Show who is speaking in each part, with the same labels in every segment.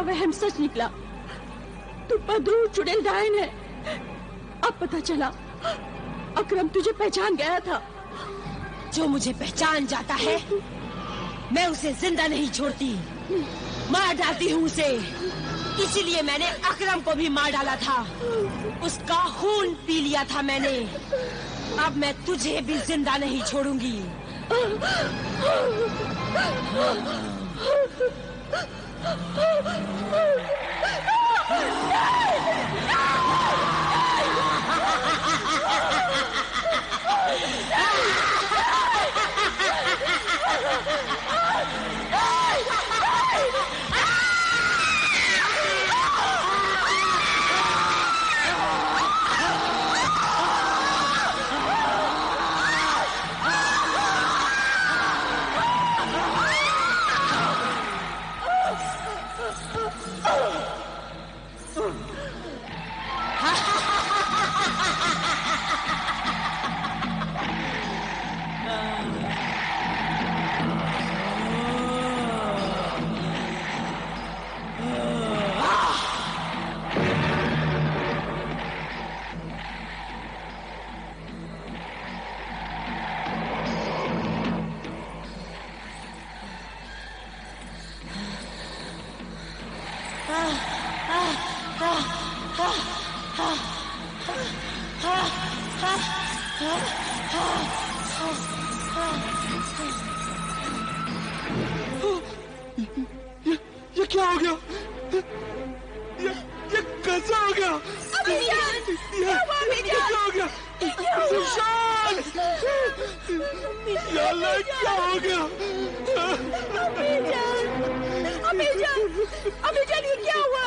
Speaker 1: वहम सच निकला। तू बदरू चुड़ैल डायन है। अब पता चला अकरम तुझे पहचान गया था।
Speaker 2: जो मुझे पहचान जाता है मैं उसे जिंदा नहीं छोड़ती, मार डालती हूँ उसे। इसीलिए मैंने अकरम को भी मार डाला था, उसका खून पी लिया था मैंने। अब मैं तुझे भी जिंदा नहीं छोड़ूंगी।
Speaker 3: ये क्या हो गया? ये कैसा हो गया? क्या हो गया? जिशान! या अल्लाह, क्या हो गया?
Speaker 2: अम्मी जान, ये क्या हुआ?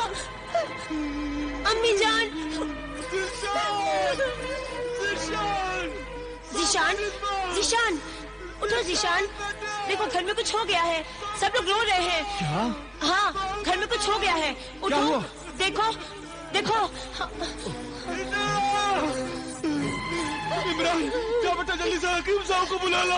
Speaker 2: अम्मी जान! जिशान, उठो जिशान। देखो घर में कुछ हो गया है, सब लोग रो रहे हैं।
Speaker 3: क्या?
Speaker 2: हाँ, घर में कुछ हो गया है। उठो, देखो।
Speaker 3: इमरान, जा बेटा, जल्दी से हकीम साहब को बुला लो।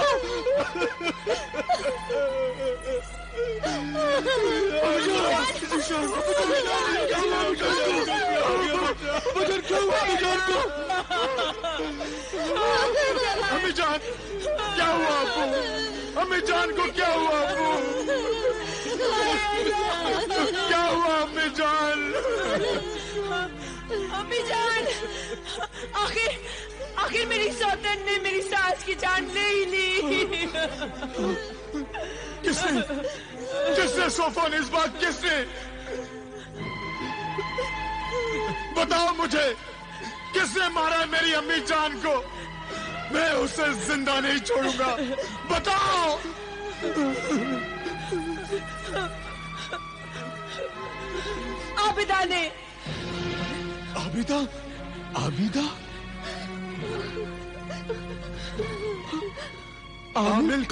Speaker 3: अम्मी जान, क्या हुआ आपको? अम्मी जान को क्या हुआ आपको? क्या हुआ अम्मी जान?
Speaker 2: अम्मी जान, आखिर मेरी सौतन ने मेरी सास की जान ले ही ली।
Speaker 3: किसने सोफन, इस बात किसने? बताओ मुझे, किसने मारा मेरी अम्मी जान को? मैं उसे जिंदा नहीं छोड़ूंगा, बताओ।
Speaker 2: आबिदा ने।
Speaker 3: आबिदा?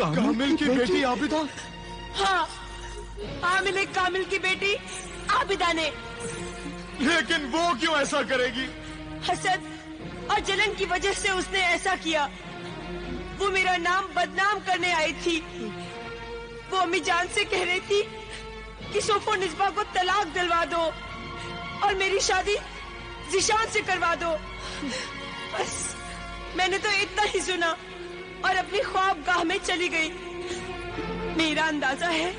Speaker 3: कामिल की बेटी आबिदा?
Speaker 2: हाँ, आमिर कामिल की बेटी आबिदा ने।
Speaker 3: लेकिन वो क्यों ऐसा करेगी?
Speaker 2: हसद, और जलन की वजह से उसने ऐसा किया। वो मेरा नाम बदनाम करने आई थी। वो अम्मी जान से कह रही थी कि सोफो निस्बा को तलाक दिलवा दो और मेरी शादी ज़िशान से करवा दो। बस मैंने तो इतना ही सुना और अपनी ख्वाबगाह में चली गई। मेरा अंदाजा है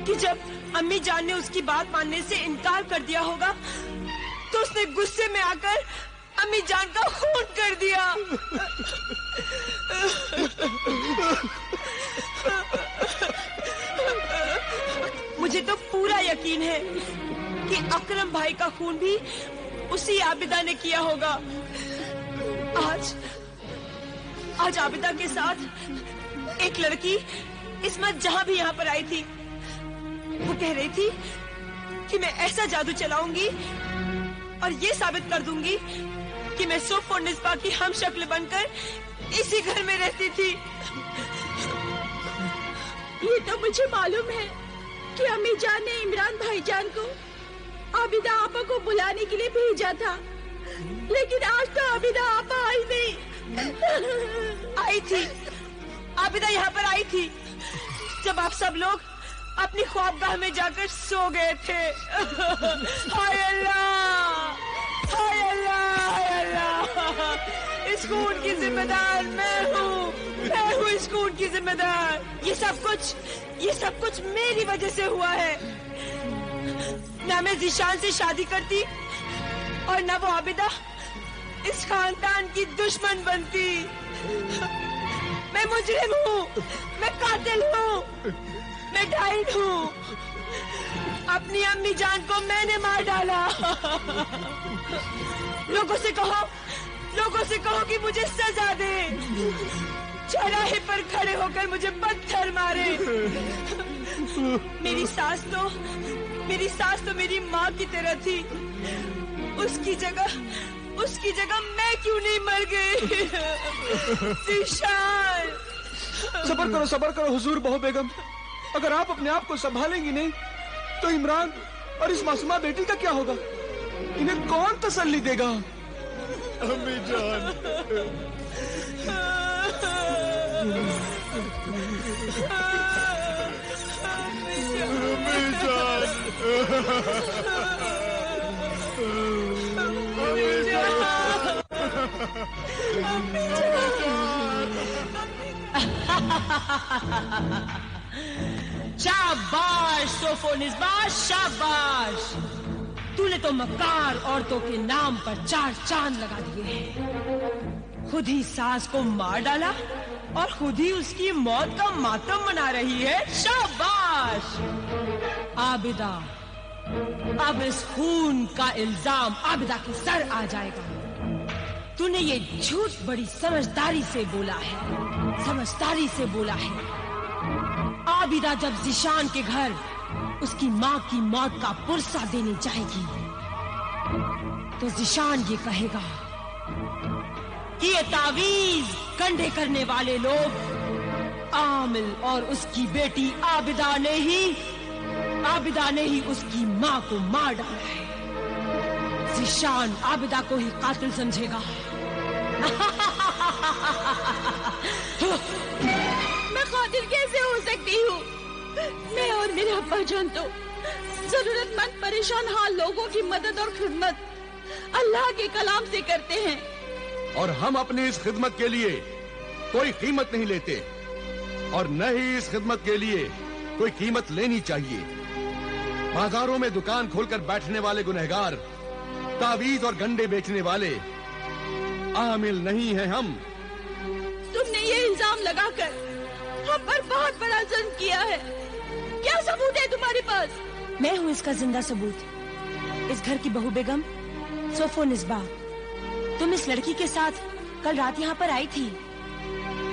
Speaker 2: कि जब अम्मी जान ने उसकी बात मानने से इनकार कर दिया होगा तो उसने गुस्से में आकर अम्मी जान का खून कर दिया। मुझे तो पूरा यकीन है कि अकरम भाई का खून भी उसी आबिदा ने किया होगा। आज आबिदा के साथ एक लड़की इस्मत जहां भी यहाँ पर आई थी। वो कह रही थी कि मैं ऐसा जादू चलाऊंगी और ये साबित कर दूंगी कि मैं सोफ और निस्बा की हम शक्ल बनकर इसी घर में रहती थी।
Speaker 1: ये तो मुझे मालूम है कि अम्मी जान ने इमरान भाईजान को आबिदा आपा को बुलाने के लिए भेजा था, लेकिन आज तो आबिदा आपा आई नहीं।
Speaker 2: आई थी, आबिदा यहाँ पर आई थी जब आप सब लोग अपनी ख्वाबगाह में जाकर सो गए थे। हाय अल्लाह, हाय अल्लाह, हाय अल्लाह। इस खून की जिम्मेदार मैं हूँ इस खून की जिम्मेदार। ये सब कुछ मेरी वजह से हुआ है। ना मैं ज़िशान से शादी करती और ना वो आबिदा इस खानदान की दुश्मन बनती। मैं मुजरिम हूँ, मैं कातिल हूँ, मैं डाइड हूँ। अपनी अम्मी जान को मैंने मार डाला। लोगों से कहो कि मुझे सजा दे। चौराहे पर खड़े होकर मुझे पत्थर मारे। मेरी सास तो मेरी माँ की तरह थी। उसकी जगह मैं क्यों नहीं मर गई? ज़िशान।
Speaker 4: सबर करो हुजूर बहू बेगम। अगर आप अपने आप को संभालेंगी नहीं तो इमरान और इस मासूमा बेटी का क्या होगा? इन्हें कौन तसल्ली देगा?
Speaker 3: अम्मी जान, अम्मी जान,
Speaker 2: शाबाश सोफो निस्बा, शाबाश। तूने तो मक्कार औरतों के नाम पर 4 चांद लगा दिए हैं। खुद ही सास को मार डाला और खुद ही उसकी मौत का मातम मना रही है। शाबाश आबिदा। अब इस खून का इल्जाम आबिदा के सर आ जाएगा। तूने ये झूठ बड़ी समझदारी से बोला है। आबिदा जब ज़िशान के घर उसकी माँ की मौत का पुरसा देने जाएगी तो ज़िशान ये कहेगा कि ये तावीज कंधे करने वाले लोग आमिल और उसकी बेटी आबिदा ने ही उसकी माँ को मार डाला है। ज़िशान आबिदा को ही कातिल समझेगा।
Speaker 1: मैं कातिल कैसे हो सकती हूँ? मैं और मेरे अब्बा जान तो जरूरतमंद परेशान हाल लोगों की मदद और खिदमत अल्लाह के कलाम से करते हैं,
Speaker 4: और हम अपनी इस खिदमत के लिए कोई कीमत नहीं लेते और न ही इस खिदमत के लिए कोई कीमत लेनी चाहिए। बाजारों में दुकान खोलकर बैठने वाले गुनहगार, तावीज और गंडे बेचने वाले आमिल नहीं हैं हम।
Speaker 1: तुमने ये इल्जाम लगाकर हम पर बहुत बड़ा जुल्म किया है। क्या सबूत है तुम्हारे पास?
Speaker 2: मैं हूँ इसका जिंदा सबूत। इस घर की बहू बेगम सोफो निस्बा। तुम इस लड़की के साथ कल रात यहाँ पर आई थी।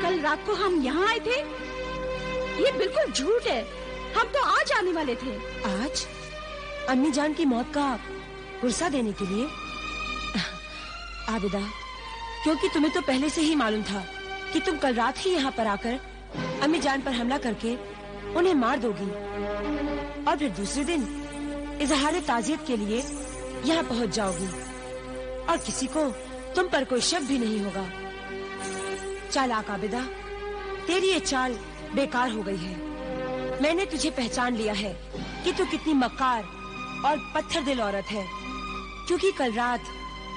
Speaker 1: कल रात को हम यहाँ आए थे? ये बिल्कुल झूठ है। हम तो आज आने वाले थे।
Speaker 2: आज? अम्मी जान की मौत का पुरसा देने के लिए? आबिदा, क्योंकि तुम्हें तो पहले से ही मालूम था कि तुम कल रात ही यहाँ पर आकर अम्मी जान पर हमला करके उन्हें मार दोगी और फिर दूसरे दिन इजहार ताजियत के लिए यहाँ पहुँच जाओगी और किसी को तुम पर कोई शक भी नहीं होगा। चालाक आबिदा, तेरी ये चाल बेकार हो गई है। मैंने तुझे पहचान लिया है कि तू कितनी मक्कार और पत्थर दिल औरत है, क्योंकि कल रात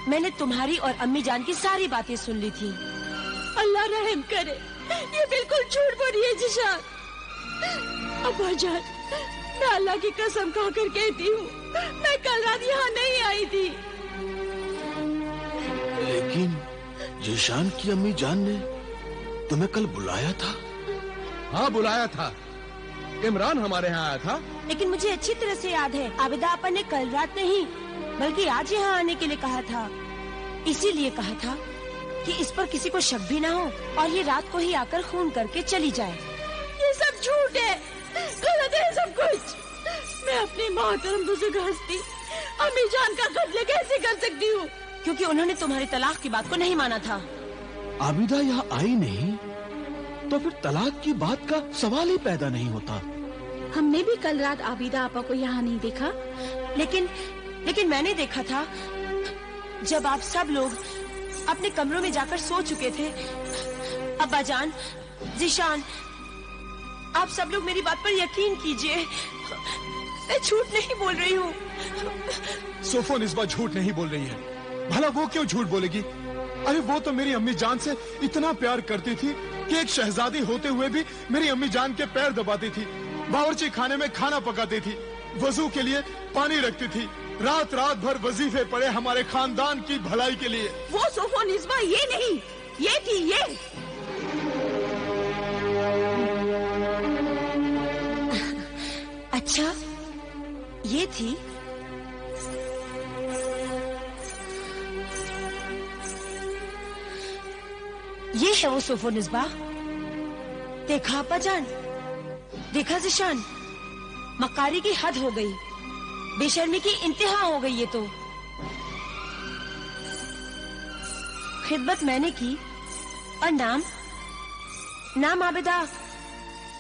Speaker 2: मैंने तुम्हारी और अम्मी जान की सारी बातें सुन ली थी।
Speaker 1: अल्लाह रहम करे, ये बिल्कुल झूठ बोल रही है जिशान। अब्बा जान, मैं अल्लाह की कसम खाकर कहती हूँ, मैं कल रात यहाँ नहीं आई थी।
Speaker 3: लेकिन जिशान की अम्मी जान ने तुम्हें कल बुलाया था।
Speaker 4: हाँ, बुलाया था। इमरान हमारे यहाँ आया था।
Speaker 2: लेकिन मुझे अच्छी तरह से याद है, आबिदा आपा ने कल रात नहीं बल्कि आज यहाँ आने के लिए कहा था। इसीलिए कहा था कि इस पर किसी को शक भी ना हो और ये रात को ही आकर खून करके चली जाए।
Speaker 1: ये सब झूठ है, गलत है सब कुछ। मैं अपनी मोहतरम बुजुर्ग हस्ती अम्मी जान का कत्ल कैसे कर सकती हूँ?
Speaker 2: क्योंकि उन्होंने तुम्हारी तलाक की बात को नहीं माना था।
Speaker 3: आबिदा यहाँ आई नहीं तो फिर तलाक की बात का सवाल ही पैदा नहीं होता।
Speaker 1: हमने भी कल रात आबिदा आपा को यहाँ नहीं देखा।
Speaker 2: लेकिन मैंने देखा था जब आप सब लोग अपने कमरों में जाकर सो चुके थे। अब्बा जान, जिशान, आप सब लोग मेरी बात पर यकीन कीजिए, मैं झूठ नहीं बोल रही हूँ।
Speaker 5: सोफोन इस बार झूठ नहीं बोल रही है। भला वो क्यों झूठ बोलेगी? अरे वो तो मेरी अम्मी जान से इतना प्यार करती थी कि एक शहजादी होते हुए भी मेरी अम्मी जान के पैर दबाती थी, बावर्ची खाने में खाना पकाती थी, वजू के लिए पानी रखती थी, रात रात भर वजीफे पड़े हमारे खानदान की भलाई के लिए।
Speaker 1: वो सोफोन इस बार ये नहीं, ये थी ये।
Speaker 2: अच्छा, ये थी। ये है वो सोफो निस्बा। देखा अब्बा जान, देखा जिशान, मक्कारी की हद हो गई, बेशर्मी की इंतहा हो गई। ये तो खिदमत मैंने की और नाम आबिदा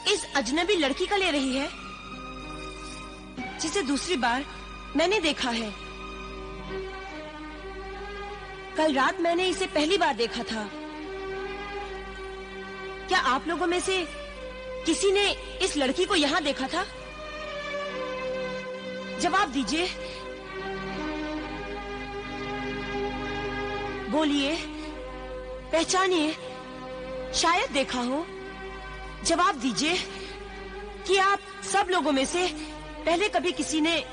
Speaker 2: इस अजनबी लड़की का ले रही है जिसे दूसरी बार मैंने देखा है। कल रात मैंने इसे पहली बार देखा था। क्या आप लोगों में से किसी ने इस लड़की को यहाँ देखा था? जवाब दीजिए, बोलिए, पहचानिए, शायद देखा हो। जवाब दीजिए कि आप सब लोगों में से पहले कभी किसी ने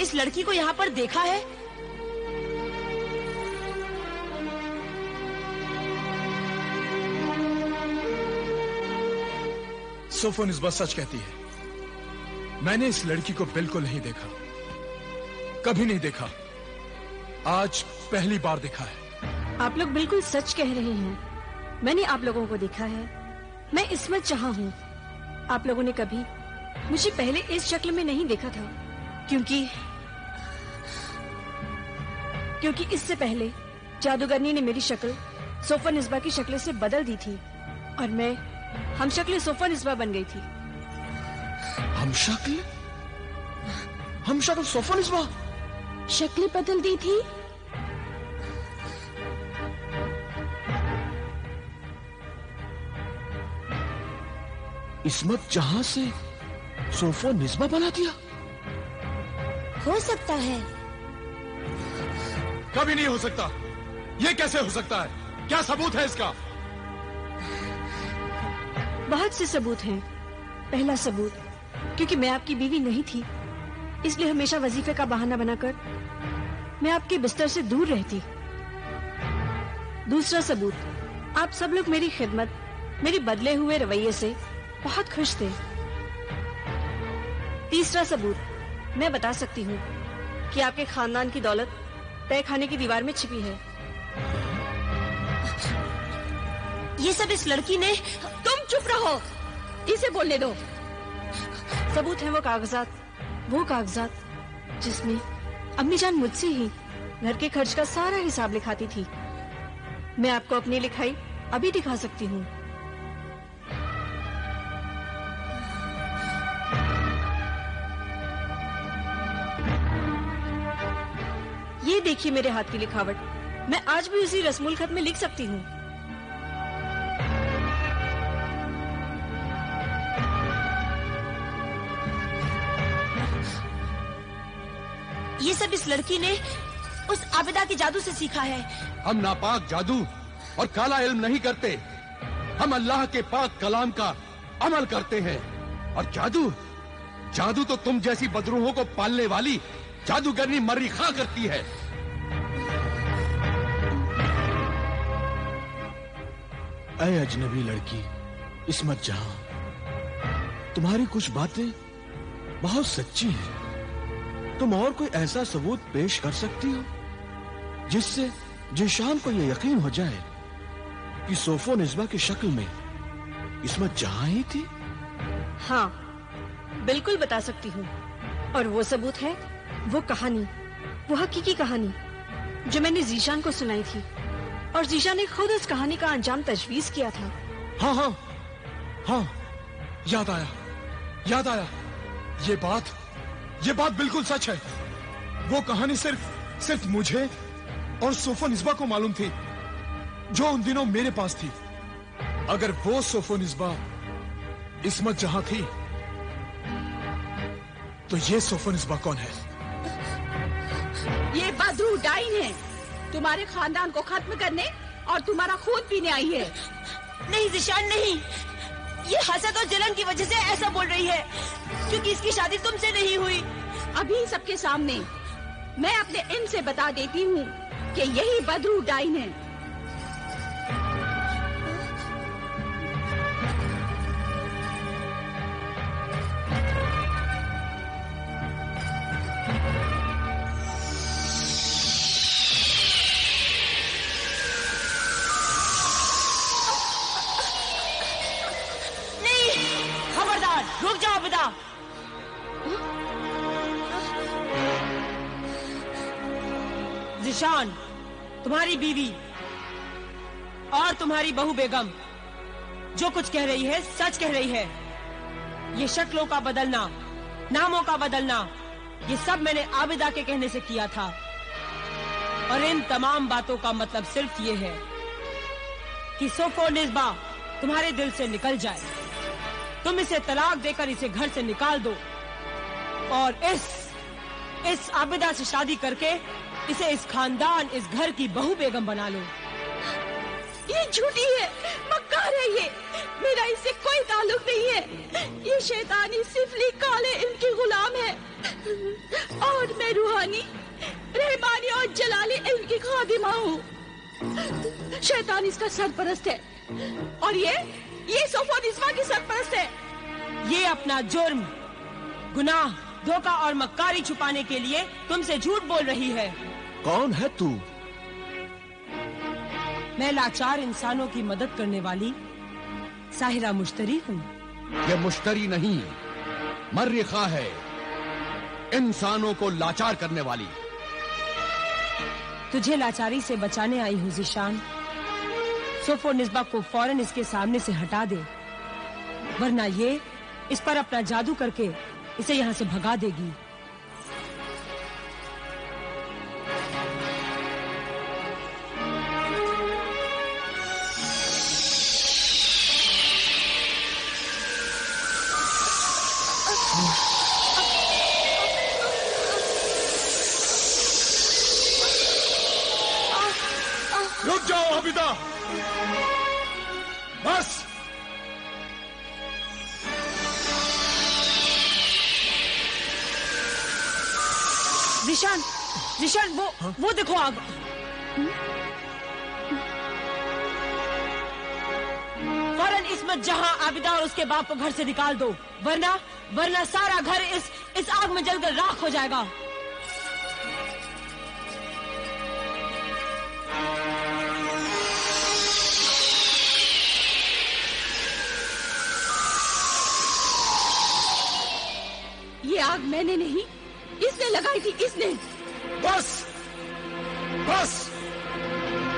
Speaker 2: इस लड़की को यहाँ पर देखा है?
Speaker 5: सोफोन इस बार सच कहती है। मैंने इस लड़की को बिल्कुल नहीं देखा, कभी नहीं देखा। आज पहली बार देखा है।
Speaker 1: आप लोग बिल्कुल सच कह रहे हैं। मैंने आप लोगों को देखा है। मैं इस्मत जहां हूँ। आप लोगों ने कभी मुझे पहले इस शक्ल में नहीं देखा था, क्योंकि इससे पहले जादूगरनी ने मेरी शक्ल सोफा निस्बा की शक्ल से बदल दी थी और मैं हम शक्ल सोफा निस्बा बन गई थी।
Speaker 3: हम शक्ल सोफा निस्बा?
Speaker 1: शक्ल बदल दी थी?
Speaker 3: इस्मत जहां से सोफा निस्बा बना दिया?
Speaker 2: हो सकता है।
Speaker 5: कभी नहीं हो सकता। ये कैसे हो सकता है? क्या सबूत है इसका?
Speaker 1: बहुत से सबूत हैं। पहला सबूत, क्योंकि मैं आपकी बीवी नहीं थी, इसलिए हमेशा वजीफे का बहाना बनाकर मैं आपके बिस्तर से दूर रहती। दूसरा सबूत, आप सब लोग मेरी खिदमत, मेरे बदले हुए रवैये से बहुत खुश थे। तीसरा सबूत, मैं बता सकती हूँ कि आपके खानदान की दौलत तय खाने की दीवार में छिपी है।
Speaker 2: ये सब इस लड़की ने।
Speaker 1: तुम चुप रहो, इसे बोलने दो। सबूत है वो कागजात जिसमें अम्मी जान मुझसे ही घर के खर्च का सारा हिसाब लिखाती थी। मैं आपको अपनी लिखाई अभी दिखा सकती हूँ। ये देखिए मेरे हाथ की लिखावट। मैं आज भी उसी रस्मुल खत में लिख सकती हूँ।
Speaker 2: ये सब इस लड़की ने उस आबिदा के जादू से सीखा है।
Speaker 4: हम नापाक जादू और काला इल्म नहीं करते, हम अल्लाह के पाक कलाम का अमल करते हैं। और जादू जादू तो तुम जैसी बदरूहों को पालने वाली जादूगरनी मर्री खां करती है।
Speaker 5: ऐ अजनबी लड़की इस्मत जहां, तुम्हारी कुछ बातें बहुत सच्ची हैं। तुम और कोई ऐसा सबूत पेश कर सकती हो जिससे जीशान को यह यकीन हो जाए कि सोफो निस्बा की शक्ल में इस्मत जहां ही थी?
Speaker 1: हाँ, बिल्कुल बता सकती हूँ। और वो सबूत है वो कहानी, वो हकीकी कहानी जो मैंने जीशान को सुनाई थी, और जीशान ने खुद उस कहानी का अंजाम तजवीज किया था।
Speaker 5: हाँ हाँ हाँ, याद आया। ये बात बिल्कुल सच है। वो कहानी सिर्फ मुझे और सोफो निस्बा को मालूम थी, जो उन दिनों मेरे पास थी। अगर वो सोफो निस्बा इस्मत जहां थी, तो ये सोफो निस्बा कौन है?
Speaker 6: ये बदरू डाइन है, तुम्हारे खानदान को खत्म करने और तुम्हारा खून पीने आई है।
Speaker 2: नहीं जीशान नहीं, ये हसद और जलन की वजह से ऐसा बोल रही है, क्योंकि इसकी शादी तुमसे नहीं हुई।
Speaker 6: अभी सबके सामने मैं अपने इन से बता देती हूँ कि यही बदरू डाइन है।
Speaker 2: नहीं, खबरदार, रुक जाओ आबिदा। जीशान, तुम्हारी बीवी और तुम्हारी बहू बेगम जो कुछ कह रही है सच कह रही है। ये शक्लों का बदलना, नामों का बदलना, ये सब मैंने आबिदा के कहने से किया था। और इन तमाम बातों का मतलब सिर्फ ये है कि सोफो निस्बा तुम्हारे दिल से निकल जाए। तुम इसे तलाक देकर इसे घर से निकाल दो और इस आबिदा से शादी करके इसे इस खानदान, इस घर की बहू बेगम बना लो।
Speaker 6: ये झूठी है, मक्कार है ये। मेरा इससे कोई ताल्लुक नहीं है। ये शैतानी सिफली काले इनकी गुलाम है और मैं रूहानी, रहमानी और जलाली इनकी खादिमा हूँ। शैतान इसका सरपरस्त है और ये सोफो निस्बा की सरपरस्त है।
Speaker 2: ये अपना जुर्म, गुनाह, धोखा और मक्कारी छुपाने के लिए तुमसे झूठ बोल रही है।
Speaker 5: कौन है तू?
Speaker 2: मैं लाचार इंसानों की मदद करने वाली साहिरा मुश्तरी हूँ।
Speaker 4: ये मुश्तरी नहीं, मर्री खां है, इंसानों को लाचार करने वाली।
Speaker 2: तुझे लाचारी से बचाने आई हूँ जीशान। सोफो निस्बा को फौरन इसके सामने से हटा दे, वरना ये इस पर अपना जादू करके इसे यहाँ से भगा देगी।
Speaker 5: रुक जाओ आबिदा, बस।
Speaker 2: जीशान, वो देखो आग। फौरन इस्मत जहां, आबिदा और उसके बाप को घर से निकाल दो, वरना सारा घर इस आग में जलकर राख हो जाएगा।
Speaker 6: ये आग मैंने नहीं, इसने लगाई थी, इसने।
Speaker 5: बस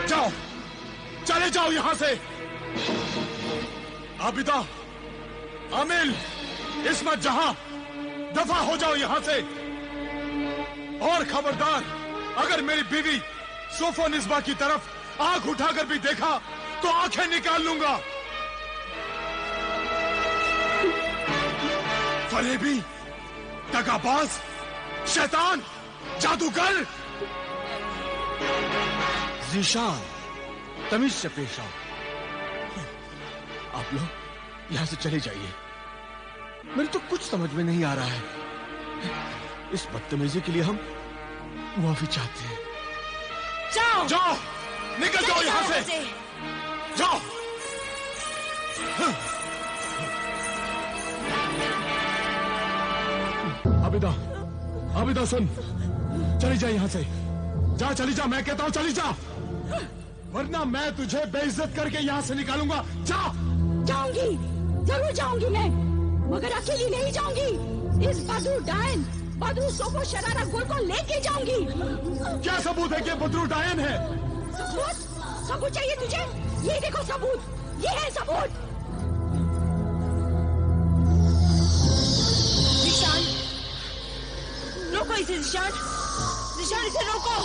Speaker 5: जाओ, चले जाओ यहां से। आबिदा, आमिल, इस्मत जहां, दफा हो जाओ यहां से। और खबरदार, अगर मेरी बीवी
Speaker 3: सोफो निस्बा की तरफ आंख उठाकर भी देखा तो आंखें निकाल लूंगा। फरेबी, दगाबाज, शैतान, जादूगर।
Speaker 5: ज़ीशान, तमीज से पेश आओ। आप लोग यहां से चले जाइए। मेरे तो कुछ समझ में नहीं आ रहा है। इस बदतमीजी के लिए हम माफी चाहते हैं।
Speaker 2: जाओ
Speaker 3: जाओ, निकल जाओ यहां से। जाओ।
Speaker 5: आबिदा, आबिदा सुन, चली जा यहां से। जा, चली जा, मैं कहता हूं चली जा, वरना मैं तुझे बेइज्जत करके यहां से निकालूंगा। जा।
Speaker 6: जाऊंगी, जरूर जाऊंगी मैं, मगर अकेली नहीं जाऊंगी। इस बदरू डायन, बदरू सोफो शरारा गुल को लेके जाऊंगी।
Speaker 5: क्या सबूत है कि बदरू डायन है?
Speaker 6: सबूत? सबूत चाहिए तुझे? ये देखो सबूत, ये है सबूत।
Speaker 2: ज़ीशान, रोको इसे ज़ीशान, ज़ीशान इसे रोको।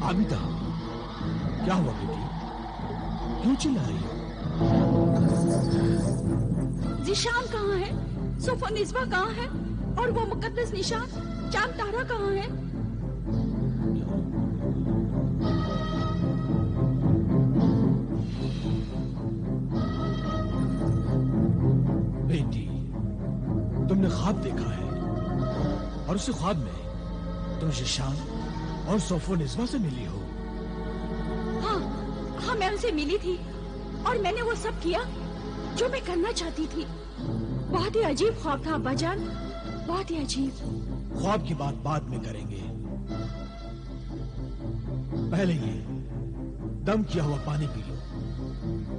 Speaker 5: आबिदा, क्या हुआ बेटी? क्यों चिल्ला रही हो?
Speaker 6: ज़ीशान कहाँ है? सोफो निस्बा कहाँ है? और वो मुकद्दस निशान चांद तारा कहाँ है?
Speaker 5: बेटी, तुमने ख्वाब देखा है और उस ख्वाब में तुम ज़ीशान और सोफो निस्बा से मिली हो।
Speaker 6: हाँ, मैं उनसे मिली थी और मैंने वो सब किया जो मैं करना चाहती थी। बहुत ही अजीब ख्वाब था अब्बाजान, बहुत ही अजीब।
Speaker 5: ख्वाब की बात बाद में करेंगे, पहले ये दम किया हुआ पानी पी लो।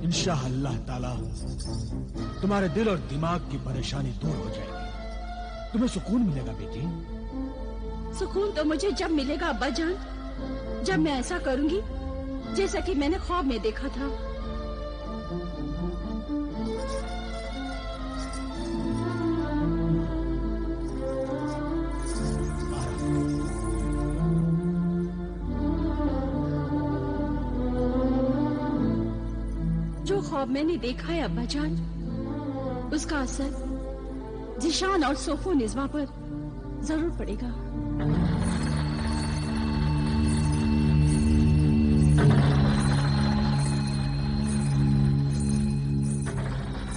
Speaker 5: इंशाअल्लाह ताला तुम्हारे दिल और दिमाग की परेशानी दूर हो जाएगी, तुम्हें सुकून मिलेगा बेटी।
Speaker 6: सुकून तो मुझे जब मिलेगा अब्बाजान, जब मैं ऐसा करूंगी जैसा कि मैंने ख्वाब में देखा था। जो ख्वाब मैंने देखा है अब्बाजान, उसका असर ज़ीशान और सोफो निस्बा पर जरूर पड़ेगा।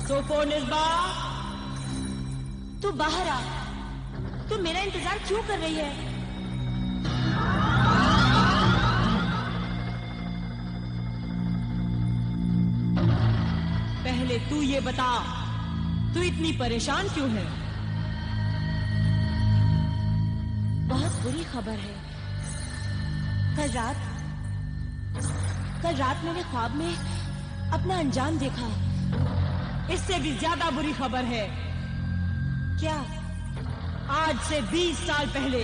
Speaker 2: सोफो निस्बा, तू बाहर आ। तू मेरा इंतजार क्यों कर रही है? पहले तू ये बता, तू इतनी परेशान क्यों है? बहुत बुरी खबर है। कल रात मैंने ख्वाब में अपना अंजाम देखा। इससे भी ज्यादा बुरी खबर है। क्या आज से 20 साल पहले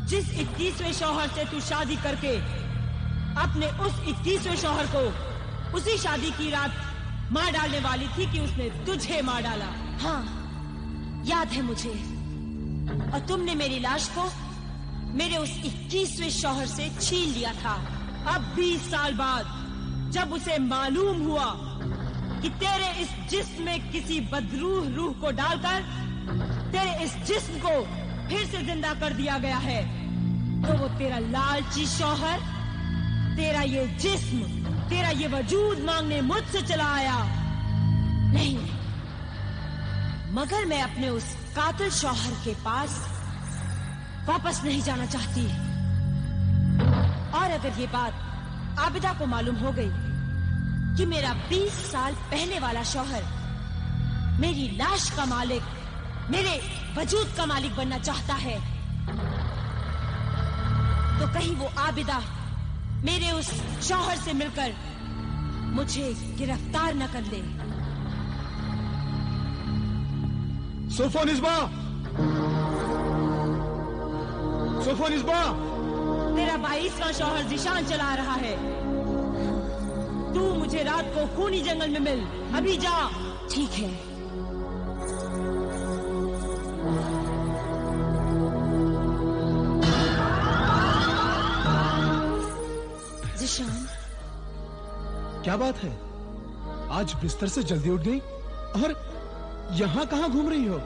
Speaker 2: जिस 21वें शौहर से तू शादी करके अपने उस 21वें शौहर को उसी शादी की रात मार डालने वाली थी कि उसने तुझे मार डाला। हाँ, याद है मुझे। और तुमने मेरी लाश को मेरे उस 21वें शौहर से छीन लिया था। अब 20 साल बाद जब उसे मालूम हुआ कि तेरे इस जिस्म में किसी बदरूह रूह को डालकर तेरे इस जिस्म को फिर से जिंदा कर दिया गया है, तो वो तेरा लालची शौहर, तेरा ये जिस्म, तेरा ये वजूद मांगने मुझसे चला आया। नहीं, मगर मैं अपने उस कातिल शौहर के पास वापस नहीं जाना चाहती। और अगर ये बात आबिदा को मालूम हो गई कि मेरा 20 साल पहले वाला शौहर मेरी लाश का मालिक, मेरे वजूद का मालिक बनना चाहता है, तो कहीं वो आबिदा मेरे उस शौहर से मिलकर मुझे गिरफ्तार न कर ले।
Speaker 5: सोफोनिस्बा! सोफोनिस्बा!
Speaker 2: तेरा 22वां शौहर ज़ीशान चला रहा है। तू मुझे रात को खूनी जंगल में मिल, अभी जा। ठीक है। ज़ीशान,
Speaker 5: क्या बात है? आज बिस्तर से जल्दी उठ गई और यहाँ कहाँ घूम रही हो?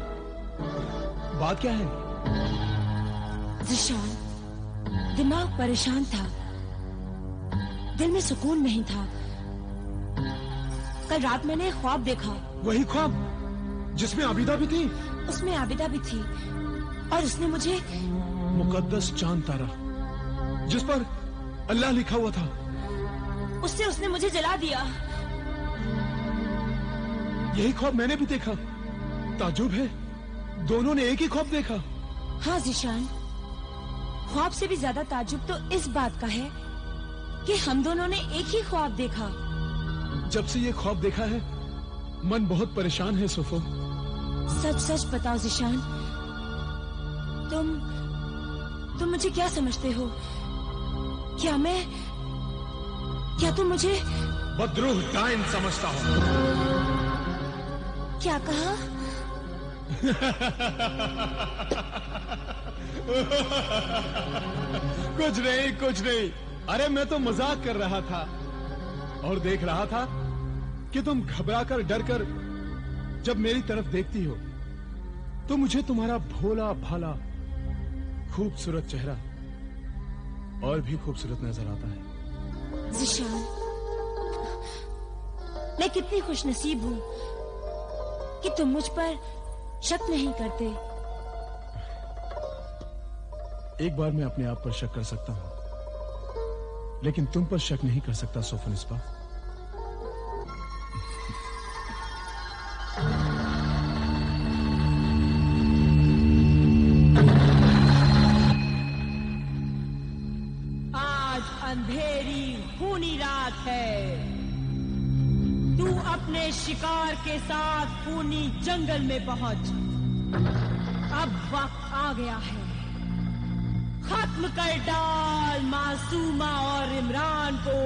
Speaker 5: बात क्या है?
Speaker 2: ज़ीशान, दिमाग परेशान था, दिल में सुकून नहीं था। कल रात मैंने एक ख्वाब देखा।
Speaker 5: वही ख्वाब जिसमें आबिदा भी थी?
Speaker 2: उसमें आबिदा भी थी और उसने मुझे
Speaker 5: मुकद्दस चांद तारा जिस पर अल्लाह लिखा हुआ था,
Speaker 2: उसने मुझे जला दिया।
Speaker 5: यही ख्वाब मैंने भी देखा। ताजुब है, दोनों ने एक ही ख्वाब देखा।
Speaker 2: हाँ ज़ीशान, ख्वाब से भी ज्यादा ताजुब तो इस बात का है कि हम दोनों ने एक ही ख्वाब देखा।
Speaker 5: जब से ये ख्वाब देखा है मन बहुत परेशान है सोफो।
Speaker 2: सच सच बताओ ज़ीशान, तुम मुझे क्या समझते हो? क्या तुम मुझे
Speaker 5: बदरूह डाइन समझता हो?
Speaker 2: क्या कहा?
Speaker 5: कुछ नहीं। अरे मैं तो मजाक कर रहा था और देख रहा था कि तुम घबराकर डरकर जब मेरी तरफ देखती हो तो मुझे तुम्हारा भोला भाला खूबसूरत चेहरा और भी खूबसूरत नजर आता है।
Speaker 2: ज़ीशान, मैं कितनी खुशनसीब हूँ कि तुम मुझ पर शक नहीं करते।
Speaker 5: एक बार मैं अपने आप पर शक कर सकता हूँ, लेकिन तुम पर शक नहीं कर सकता सोफोनिस्बा।
Speaker 2: आज अंधेरी खूनी रात है। तू अपने शिकार के साथ खूनी जंगल में पहुंच। अब वक्त आ गया है, खत्म कर डाल मासूमा और इमरान को।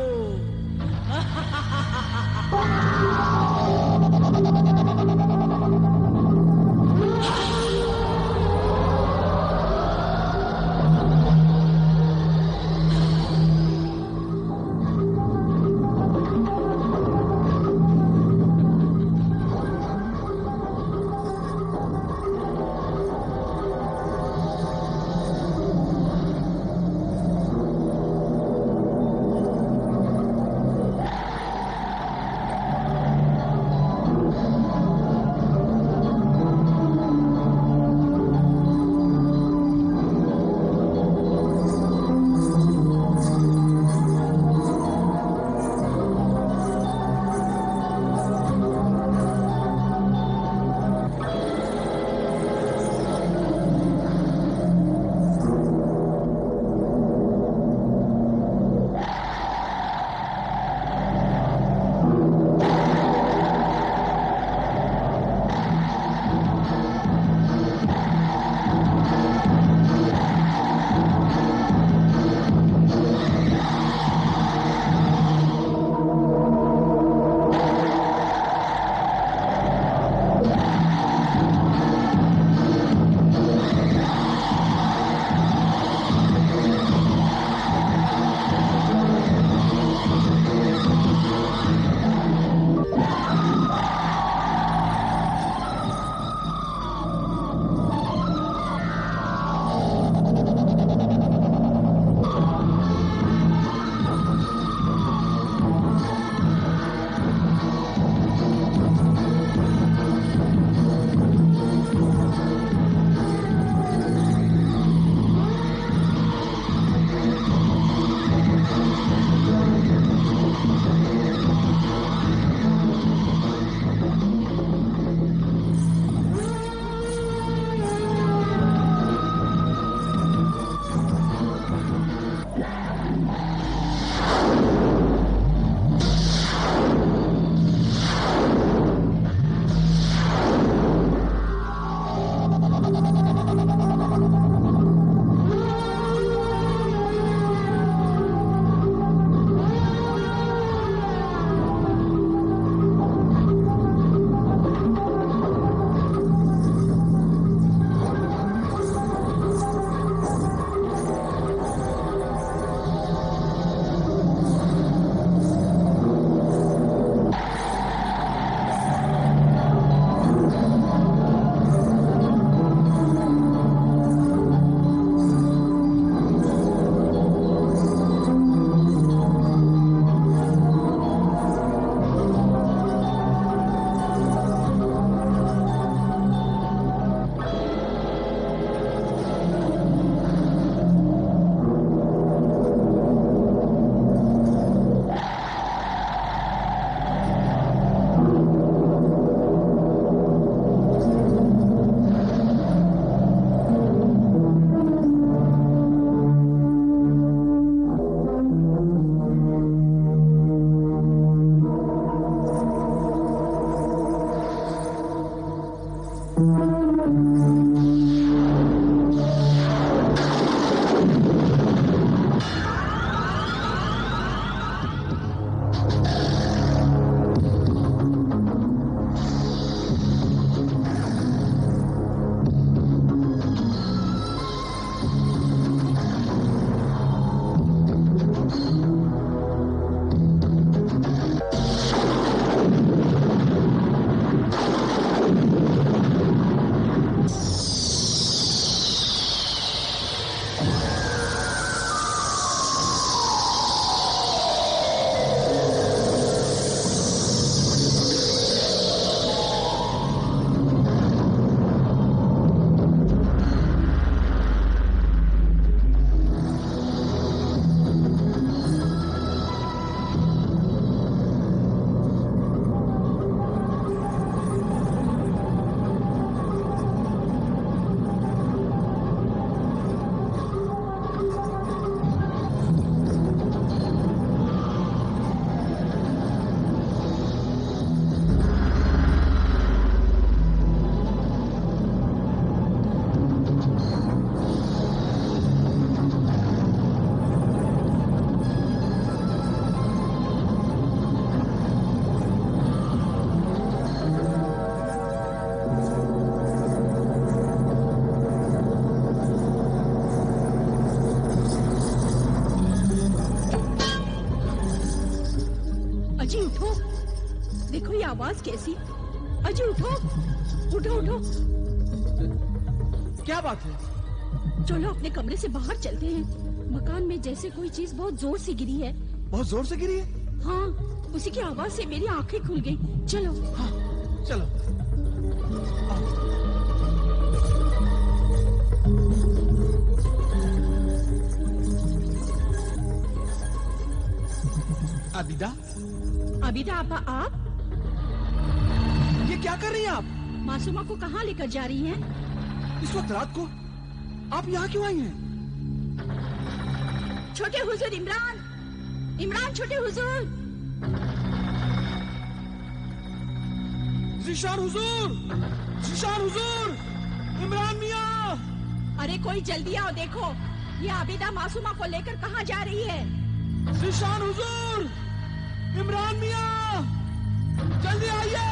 Speaker 6: आवाज कैसी? अजी उठो, उठो उठो।
Speaker 5: क्या बात है?
Speaker 6: चलो अपने कमरे से बाहर चलते हैं। मकान में जैसे कोई चीज बहुत जोर से गिरी है।
Speaker 5: बहुत जोर से गिरी है?
Speaker 6: हाँ, उसी की आवाज से मेरी आंखें खुल गई। चलो।
Speaker 5: हाँ, चलो। आबिदा?
Speaker 6: आबिदा आपा, आप
Speaker 5: ये क्या कर रही हैं आप?
Speaker 6: मासूमा को कहाँ लेकर जा रही हैं?
Speaker 5: इस वक्त रात को आप यहाँ क्यों आई हैं?
Speaker 6: छोटे हुजूर इमरान, इमरान छोटे हुजूर।
Speaker 5: ज़ीशान हुजूर, ज़ीशान हुजूर, इमरान मियाँ।
Speaker 6: अरे कोई जल्दी आओ, देखो ये आबिदा मासूमा को लेकर कहाँ जा रही है।
Speaker 5: ज़ीशान हुजूर, इमरान मियाँ, जल्दी आइए।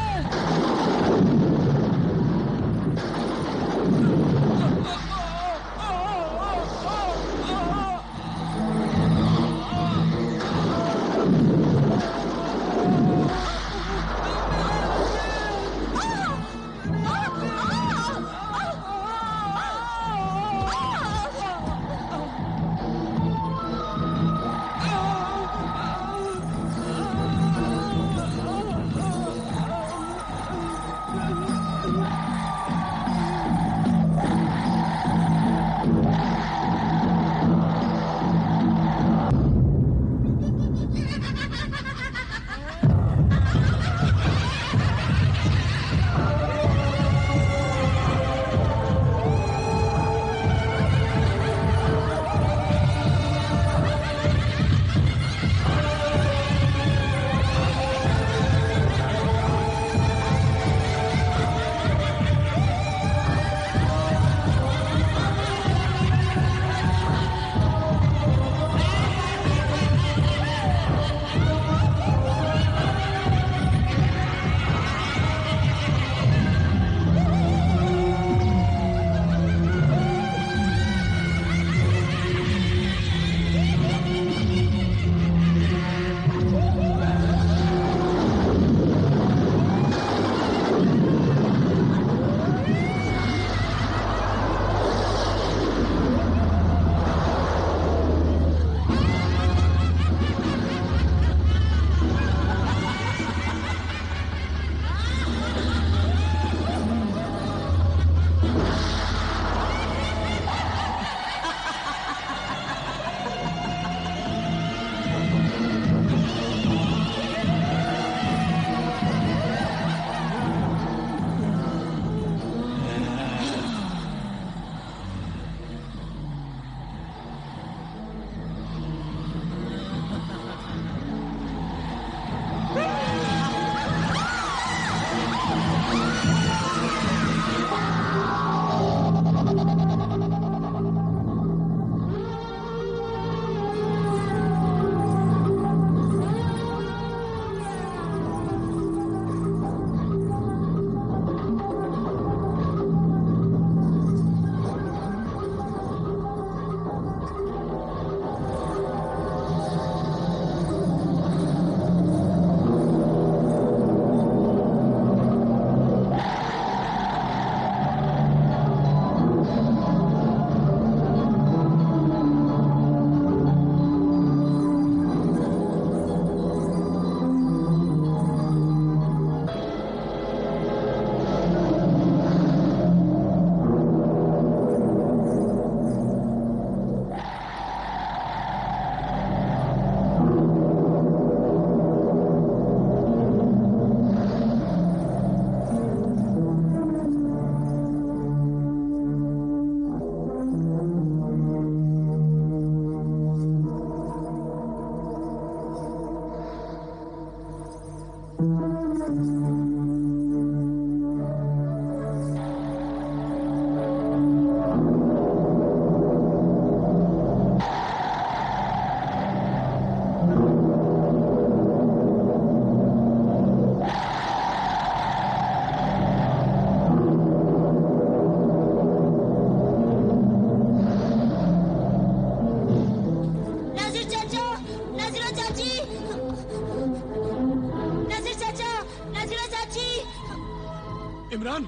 Speaker 5: इमरान,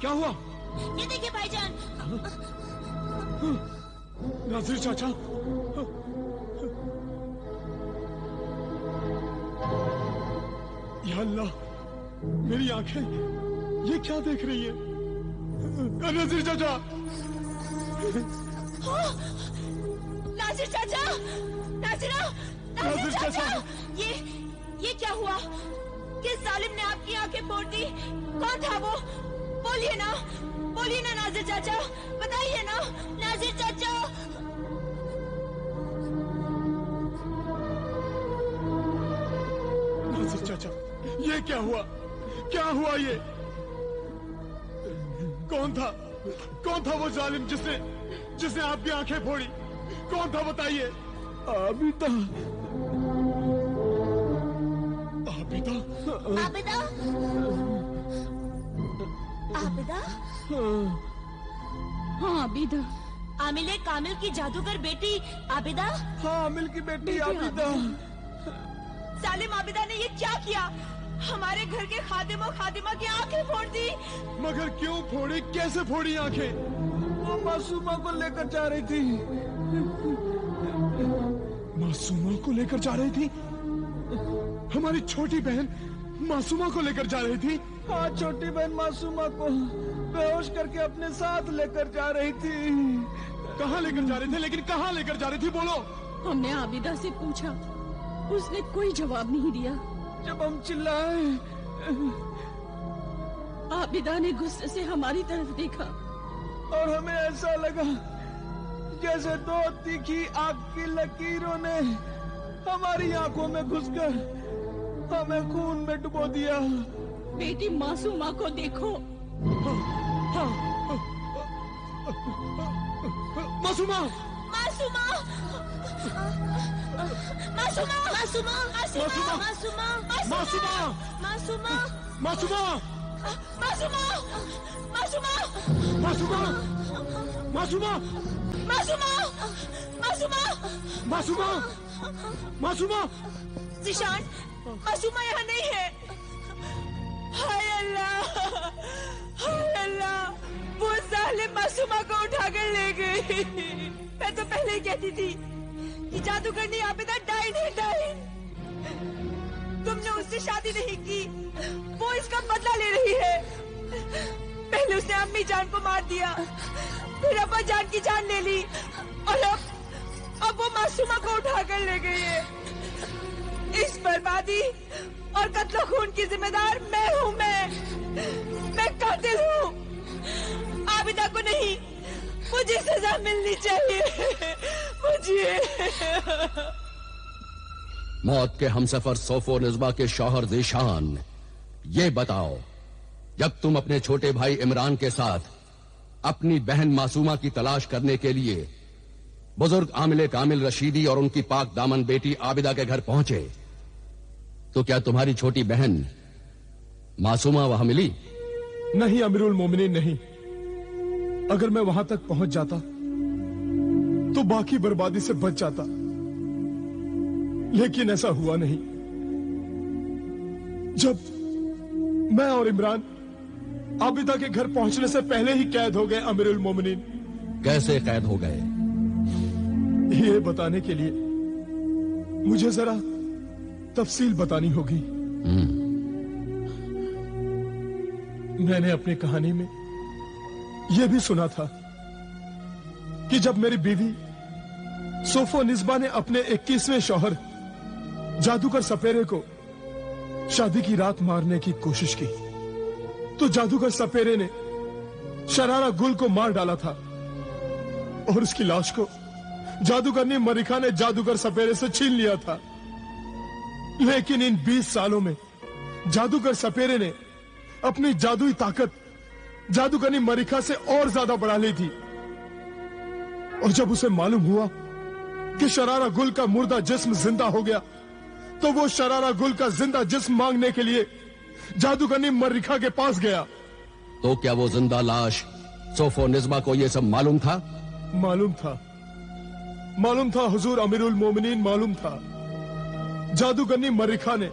Speaker 5: क्या हुआ?
Speaker 2: ये देखिए भाईजान।
Speaker 5: नाजिर चाचा, या अल्लाह, मेरी आंखें ये क्या देख रही है? नाजिर चाचा,
Speaker 2: नाजिर चाचा, नाजिर चाचा, ये क्या हुआ? किस जालिम ने आपकी आंखें फोड़ दी? कौन था वो? बोलिए ना नाजिर चाचा, बताइए ना नाजिर चाचा।
Speaker 5: नाजिर चाचा, ये क्या हुआ? क्या हुआ ये? कौन था वो जालिम जिसने आपकी आंखें फोड़ी? कौन था बताइए? आबिदा।
Speaker 6: हाँ आबिदा।
Speaker 2: आमिले कामिल की जादूगर बेटी आबिदा।
Speaker 5: हाँ, आमिल की बेटी आबिदा।
Speaker 2: जालिम आबिदा ने ये क्या किया? हमारे घर के खादिम और खादिमा की आंखें फोड़ दी।
Speaker 5: मगर क्यों फोड़ी? कैसे फोड़ी आंखें? वो मासूमा को लेकर जा रही थी। मासूमा को लेकर जा रही थी? हमारी छोटी बहन मासूमा को लेकर जा रही थी? हाँ, छोटी बहन मासूमा को बेहोश करके अपने साथ लेकर जा रही थी। कहाँ लेकर जा रही थी? लेकिन कहाँ लेकर जा रही थी? बोलो।
Speaker 6: हमने आबिदा से पूछा, उसने कोई जवाब नहीं दिया।
Speaker 5: जब हम चिल्लाए,
Speaker 6: आबिदा ने गुस्से से हमारी तरफ देखा
Speaker 5: और हमें ऐसा लगा जैसे दो तीखी आग की लकीरों ने हमारी आंखों में घुसकर हमें खून में डुबो दिया।
Speaker 6: बेटी मासूमा को देखो।
Speaker 5: मासूमा,
Speaker 2: मासूमा, मासूमा, मासूमा, मासूमा, मासूमा,
Speaker 5: मासूमा,
Speaker 2: मासूमा,
Speaker 5: मासूमा,
Speaker 2: मासूमा, मासूमा,
Speaker 5: मासूमा, मासूमा,
Speaker 2: मासूमा, मासूमा,
Speaker 5: मासूमा, मासूमा।
Speaker 2: जिशान, मासूमा यहाँ नहीं है। हाय अल्लाह, वो जालिम मासूमा को उठाकर ले गई। मैं तो पहले ही कहती थी कि जादूगरनी आबिदा डाइन है। तुमने उससे शादी नहीं की, वो इसका बदला ले रही है। पहले उसने अम्मी जान को मार दिया, फिर अब्बा जान की जान ले ली, और अब वो मासूमा को उठाकर ले गई है। इस बर्बादी और कत्ल खून की जिम्मेदार मैं हूँ। मैं कातिल हूँ। आबिदा को नहीं, मुझे सजा मिलनी चाहिए। मुझे।
Speaker 4: मौत के हमसफर सोफो निस्बा के शौहर ज़ीशान, ये बताओ, जब तुम अपने छोटे भाई इमरान के साथ अपनी बहन मासूमा की तलाश करने के लिए बुजुर्ग आमिले कामिल रशीदी और उनकी पाक दामन बेटी आबिदा के घर पहुंचे, तो क्या तुम्हारी छोटी बहन मासूमा वहां मिली?
Speaker 5: नहीं अमीरुल मोमिनीन, नहीं। अगर मैं वहां तक पहुंच जाता तो बाकी बर्बादी से बच जाता, लेकिन ऐसा हुआ नहीं। जब मैं और इमरान आबिदा के घर पहुंचने से पहले ही कैद हो गए अमीरुल मोमिनीन।
Speaker 4: कैसे कैद हो गए?
Speaker 5: ये बताने के लिए मुझे जरा तफसील बतानी होगी। मैंने अपनी कहानी में यह भी सुना था कि जब मेरी बीवी सोफो निस्बा ने अपने 21वें शौहर जादूगर सपेरे को शादी की रात मारने की कोशिश की, तो जादूगर सपेरे ने शरारा गुल को मार डाला था और उसकी लाश को जादूगरनी मरिका ने जादूगर सपेरे से छीन लिया था। लेकिन इन 20 सालों में जादूगर सपेरे ने अपनी जादुई ताकत जादूगरनी मरिका से और ज्यादा बढ़ा ली थी, और जब उसे मालूम हुआ कि शरारा गुल का मुर्दा जिस्म जिंदा हो गया, तो वो शरारा गुल का जिंदा जिस्म मांगने के लिए जादूगरनी मरिका के पास गया।
Speaker 4: तो क्या वो जिंदा लाश सोफो निस्बा को ये सब मालूम था?
Speaker 5: मालूम था हुजूर अमीरुल मोमिनीन, मालूम था। जादूगरनी मरिका ने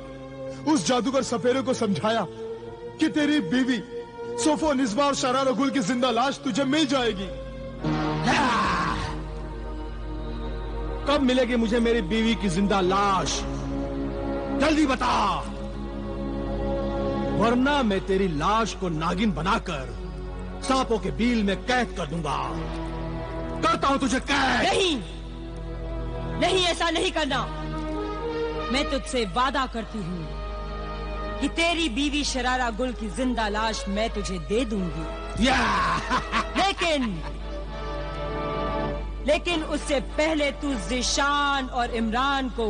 Speaker 5: उस जादूगर सपेरे को समझाया कि तेरी बीवी सोफो निस्बा और शरारा गुल की जिंदा लाश तुझे मिल जाएगी।
Speaker 4: कब मिलेगी मुझे मेरी बीवी की जिंदा लाश? जल्दी बता, वरना मैं तेरी लाश को नागिन बनाकर सांपों के बील में कैद कर दूंगा। करता हूं तुझे कैद।
Speaker 2: नहीं नहीं, ऐसा नहीं करना। मैं तुझसे वादा करती हूँ कि तेरी बीवी शरारा गुल की जिंदा लाश मैं तुझे दे दूंगी। लेकिन उससे पहले तू ज़ीशान और इमरान को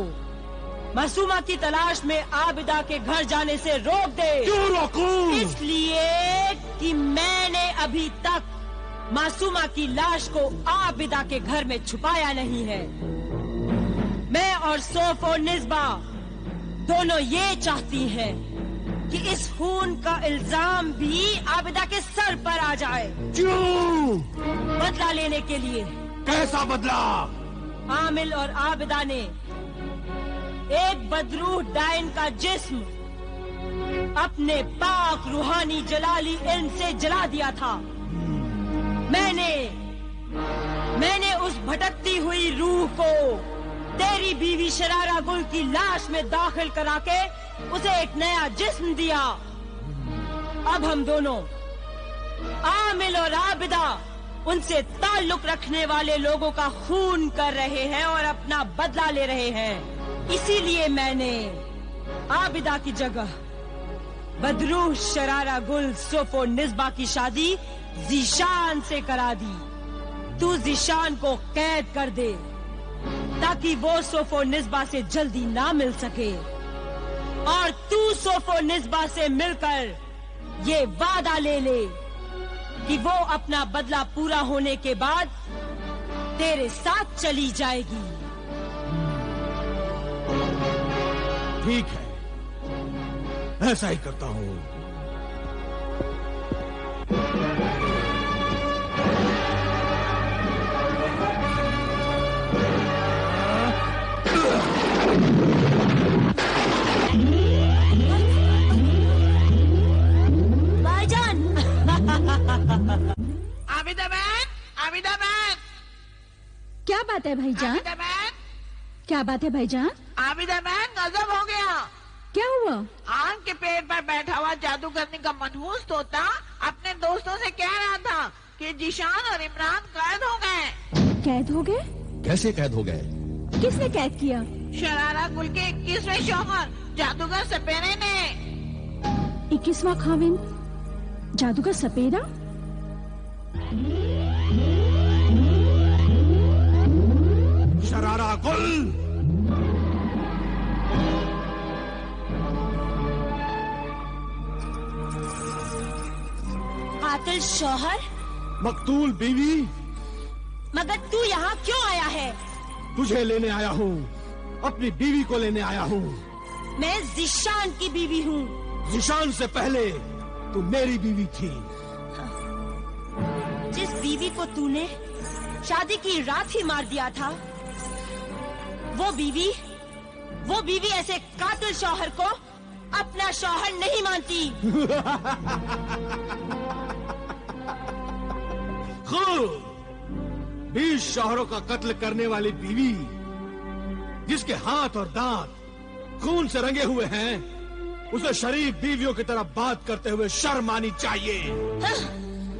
Speaker 2: मासूमा की तलाश में आबिदा के घर जाने से रोक दे।
Speaker 4: क्यों रोकूं?
Speaker 2: इसलिए कि मैंने अभी तक मासूमा की लाश को आबिदा के घर में छुपाया नहीं है। मैं और सोफ और निस्बा दोनों ये चाहती हैं कि इस खून का इल्जाम भी आबिदा के सर पर आ जाए।
Speaker 4: क्यों?
Speaker 2: बदला लेने के लिए।
Speaker 4: कैसा बदला?
Speaker 2: आमिल और आबिदा ने एक बदरूह डाइन का जिस्म अपने पाक रूहानी जलाली इल्म से जला दिया था। मैंने उस भटकती हुई रूह को तेरी बीवी शरारा गुल की लाश में दाखिल करा के उसे एक नया जिस्म दिया। अब हम दोनों, आमिल और आबिदा, उनसे ताल्लुक रखने वाले लोगों का खून कर रहे हैं और अपना बदला ले रहे हैं। इसीलिए मैंने आबिदा की जगह बदरूह शरारा गुल सोफो निस्बा की शादी ज़ीशान से करा दी। तू ज़ीशान को कैद कर दे ताकि वो सोफो निस्बा से जल्दी ना मिल सके, और तू सोफो निस्बा से मिलकर ये वादा ले ले कि वो अपना बदला पूरा होने के बाद तेरे साथ चली जाएगी।
Speaker 4: ठीक है, ऐसा ही करता हूँ।
Speaker 2: भाईजान!
Speaker 6: आबिदा बहन, आबिदा बहन,
Speaker 1: क्या बात है भाईजान?
Speaker 6: आबिदा बहन,
Speaker 1: क्या बात है भाईजान?
Speaker 6: आबिदा बहन, गजब हो गया।
Speaker 1: क्या हुआ?
Speaker 6: आम के पेड़ पर बैठा हुआ जादूगरनी का मनहूस तोता अपने दोस्तों से कह रहा था कि ज़ीशान और इमरान कैद हो गए।
Speaker 1: कैद हो गए?
Speaker 4: कैसे कैद हो गए?
Speaker 1: किसने कैद किया?
Speaker 6: शरारा गुल के 21वें शौहर जादूगर सपेरे ने।
Speaker 1: 21वां खाविंद जादूगर सपेरा?
Speaker 4: शरारा गुल!
Speaker 2: कातिल शौहर?
Speaker 4: मकतूल बीवी!
Speaker 2: मगर तू यहाँ क्यों आया है?
Speaker 4: तुझे लेने आया हूँ, अपनी बीवी को लेने आया हूँ।
Speaker 2: मैं ज़ीशान की बीवी हूँ।
Speaker 4: ज़ीशान से पहले तू मेरी बीवी थी।
Speaker 2: जिस बीवी को तूने शादी की रात ही मार दिया था, वो बीवी ऐसे कातिल शौहर को अपना शौहर नहीं मानती।
Speaker 4: खूब 20 शौहरों का कत्ल करने वाली बीवी, जिसके हाथ और दांत खून से रंगे हुए हैं, उसे शरीफ बीवियों की तरह बात करते हुए शर्म आनी चाहिए।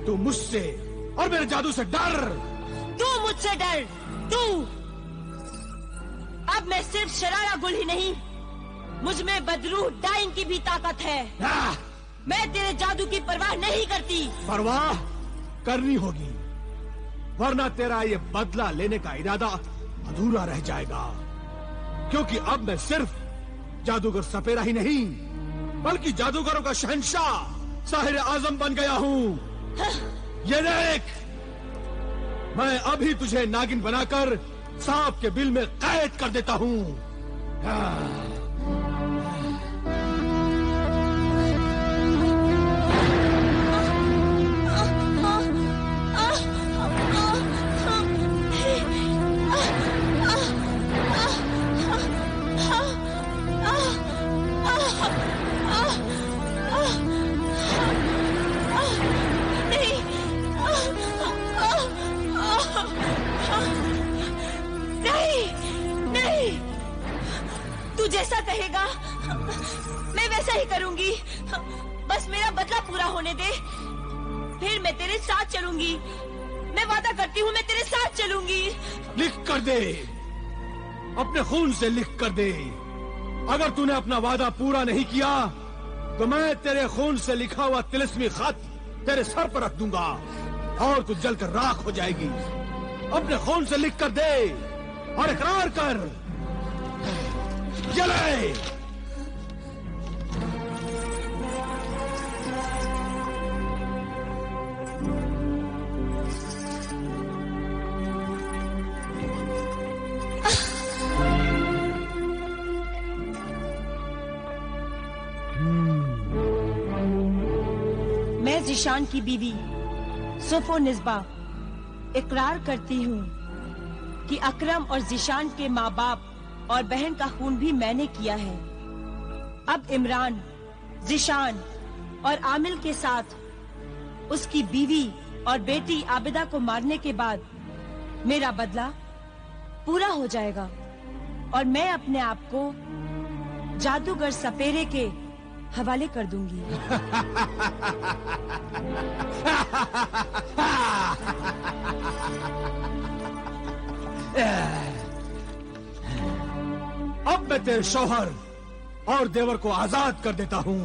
Speaker 4: तू मुझसे और मेरे जादू से डर।
Speaker 2: तू मुझसे डर। तू अब मैं सिर्फ शरारा गुल ही नहीं, मुझ में बदरूह डाइन की भी ताकत है। मैं तेरे जादू की परवाह नहीं करती।
Speaker 4: परवाह करनी होगी, वरना तेरा ये बदला लेने का इरादा अधूरा रह जाएगा। क्योंकि अब मैं सिर्फ जादूगर सपेरा ही नहीं, बल्कि जादूगरों का शहंशाह साहिर आजम बन गया हूँ। ये देख, मैं अभी तुझे नागिन बनाकर सांप के बिल में कैद कर देता हूँ।
Speaker 2: दे, फिर मैं तेरे साथ चलूंगी। मैं वादा करती हूँ, मैं तेरे साथ चलूंगी।
Speaker 5: लिख कर दे, अपने खून से लिख कर दे। अगर तूने अपना वादा पूरा नहीं किया तो मैं तेरे खून से लिखा हुआ तिलिस्मी खत तेरे सर पर रख दूंगा और तू जलकर राख हो जाएगी। अपने खून से लिख कर दे और इकरार कर। जले।
Speaker 2: मैं ज़ीशान की बीवी सोफो निस्बा इकरार करती हूँ कि अकरम और ज़ीशान के माँ बाप और बहन का खून भी मैंने किया है। अब इमरान, ज़ीशान और आमिल के साथ उसकी बीवी और बेटी आबिदा को मारने के बाद मेरा बदला पूरा हो जाएगा और मैं अपने आप को जादूगर सपेरे के हवाले कर दूंगी।
Speaker 5: अब मैं तेरे शौहर और देवर को आजाद कर देता हूँ।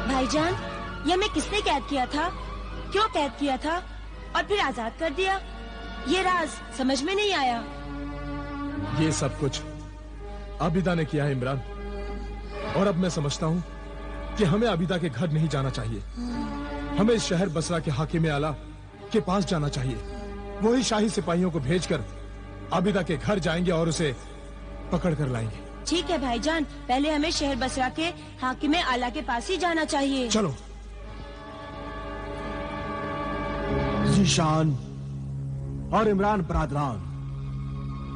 Speaker 2: भाईजान, ये मैं किसने कैद किया था, क्यों कैद किया था और फिर आजाद कर दिया? ये राज समझ में नहीं आया।
Speaker 5: ये सब कुछ आबिदा ने किया है इमरान, और अब मैं समझता हूँ कि हमें आबिदा के घर नहीं जाना चाहिए। हमें इस शहर बसरा के हाकिम आला के पास जाना चाहिए। वही शाही सिपाहियों को भेजकर आबिदा के घर जाएंगे और उसे पकड़ कर लाएंगे।
Speaker 2: ठीक है भाईजान, पहले हमें शहर बसरा के हाकिम आला के पास ही जाना चाहिए।
Speaker 5: चलो। ज़ीशान और इमरान बरादरान,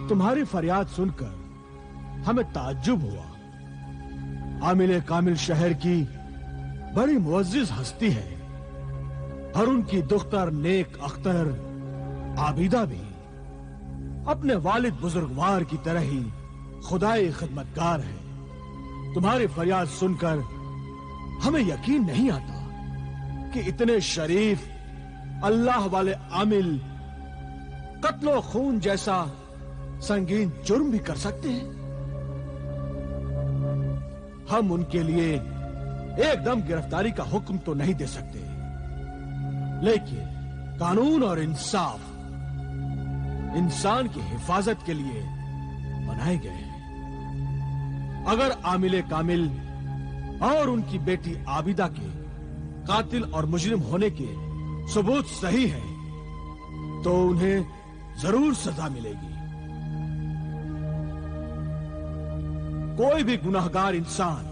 Speaker 5: तुम्हारी फरियाद सुनकर हमें ताज्जुब हुआ। आमिल कामिल शहर की बड़ी मुअज्जिज हस्ती है और उनकी दुख्तर नेक अख्तर आबिदा भी अपने वालिद बुजुर्गवार की तरह ही खुदाई खिदमतगार है। तुम्हारी फरियाद सुनकर हमें यकीन नहीं आता कि इतने शरीफ अल्लाह वाले आमिल कत्लो खून जैसा संगीन जुर्म भी कर सकते हैं। हम उनके लिए एकदम गिरफ्तारी का हुक्म तो नहीं दे सकते, लेकिन कानून और इंसाफ इंसान की हिफाजत के लिए बनाए गए हैं। अगर आमिले कामिल और उनकी बेटी आबिदा के कातिल और मुजरिम होने के सबूत सही है तो उन्हें जरूर सजा मिलेगी। कोई भी गुनाहगार इंसान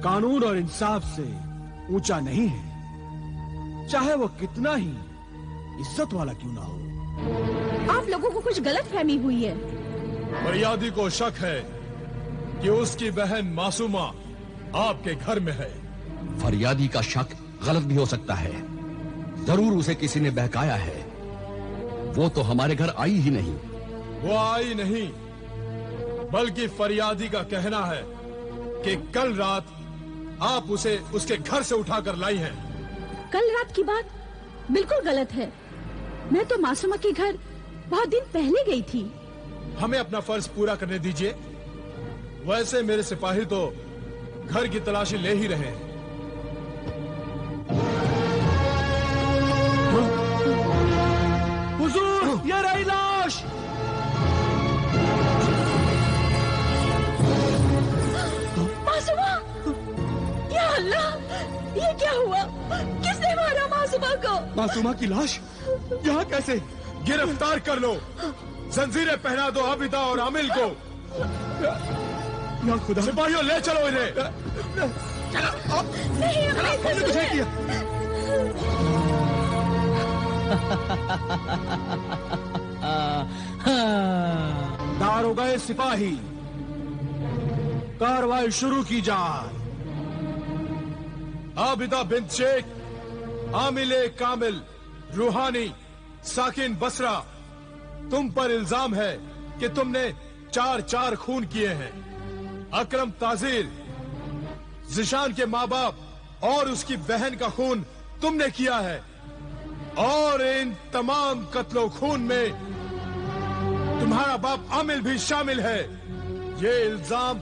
Speaker 5: कानून और इंसाफ से ऊंचा नहीं है, चाहे वो कितना ही इज्जत वाला क्यों ना हो।
Speaker 6: आप लोगों को कुछ गलतफहमी हुई है।
Speaker 5: फरियादी को शक है कि उसकी बहन मासूमा आपके घर में है।
Speaker 4: फरियादी का शक गलत भी हो सकता है। जरूर उसे किसी ने बहकाया है। वो तो हमारे घर आई ही नहीं।
Speaker 5: वो आई नहीं, बल्कि फरियादी का कहना है कि कल रात आप उसे उसके घर से उठाकर लाई हैं।
Speaker 6: कल रात की बात बिल्कुल गलत है। मैं तो मासूमा के घर बहुत दिन पहले गई थी।
Speaker 5: हमें अपना फर्ज पूरा करने दीजिए। वैसे मेरे सिपाही तो घर की तलाशी ले ही रहे हैं। हुजूर, ये रही लाश।
Speaker 6: मासूमा! या अल्लाह, ये क्या हुआ? किसने मारा मासूमा को?
Speaker 5: मासूमा की लाश यहाँ कैसे? गिरफ्तार कर लो, जंजीरें पहना दो आबिदा और आमिल को। या खुदा, सिपाहियों ले चलो इन्हें।
Speaker 6: नहीं,
Speaker 5: हमने कुछ नहीं किया। दारोगा सिपाही, कार्रवाई शुरू की जाए। आबिदा बिन शेख, आमिले कामिल, रूहानी, साकिन बसरा, तुम पर इल्जाम है कि तुमने 4 खून किए हैं। अकरम ताजीर, जिशान के माँ बाप और उसकी बहन का खून तुमने किया है, और इन तमाम कत्लो खून में तुम्हारा बाप आमिल भी शामिल है। ये इल्जाम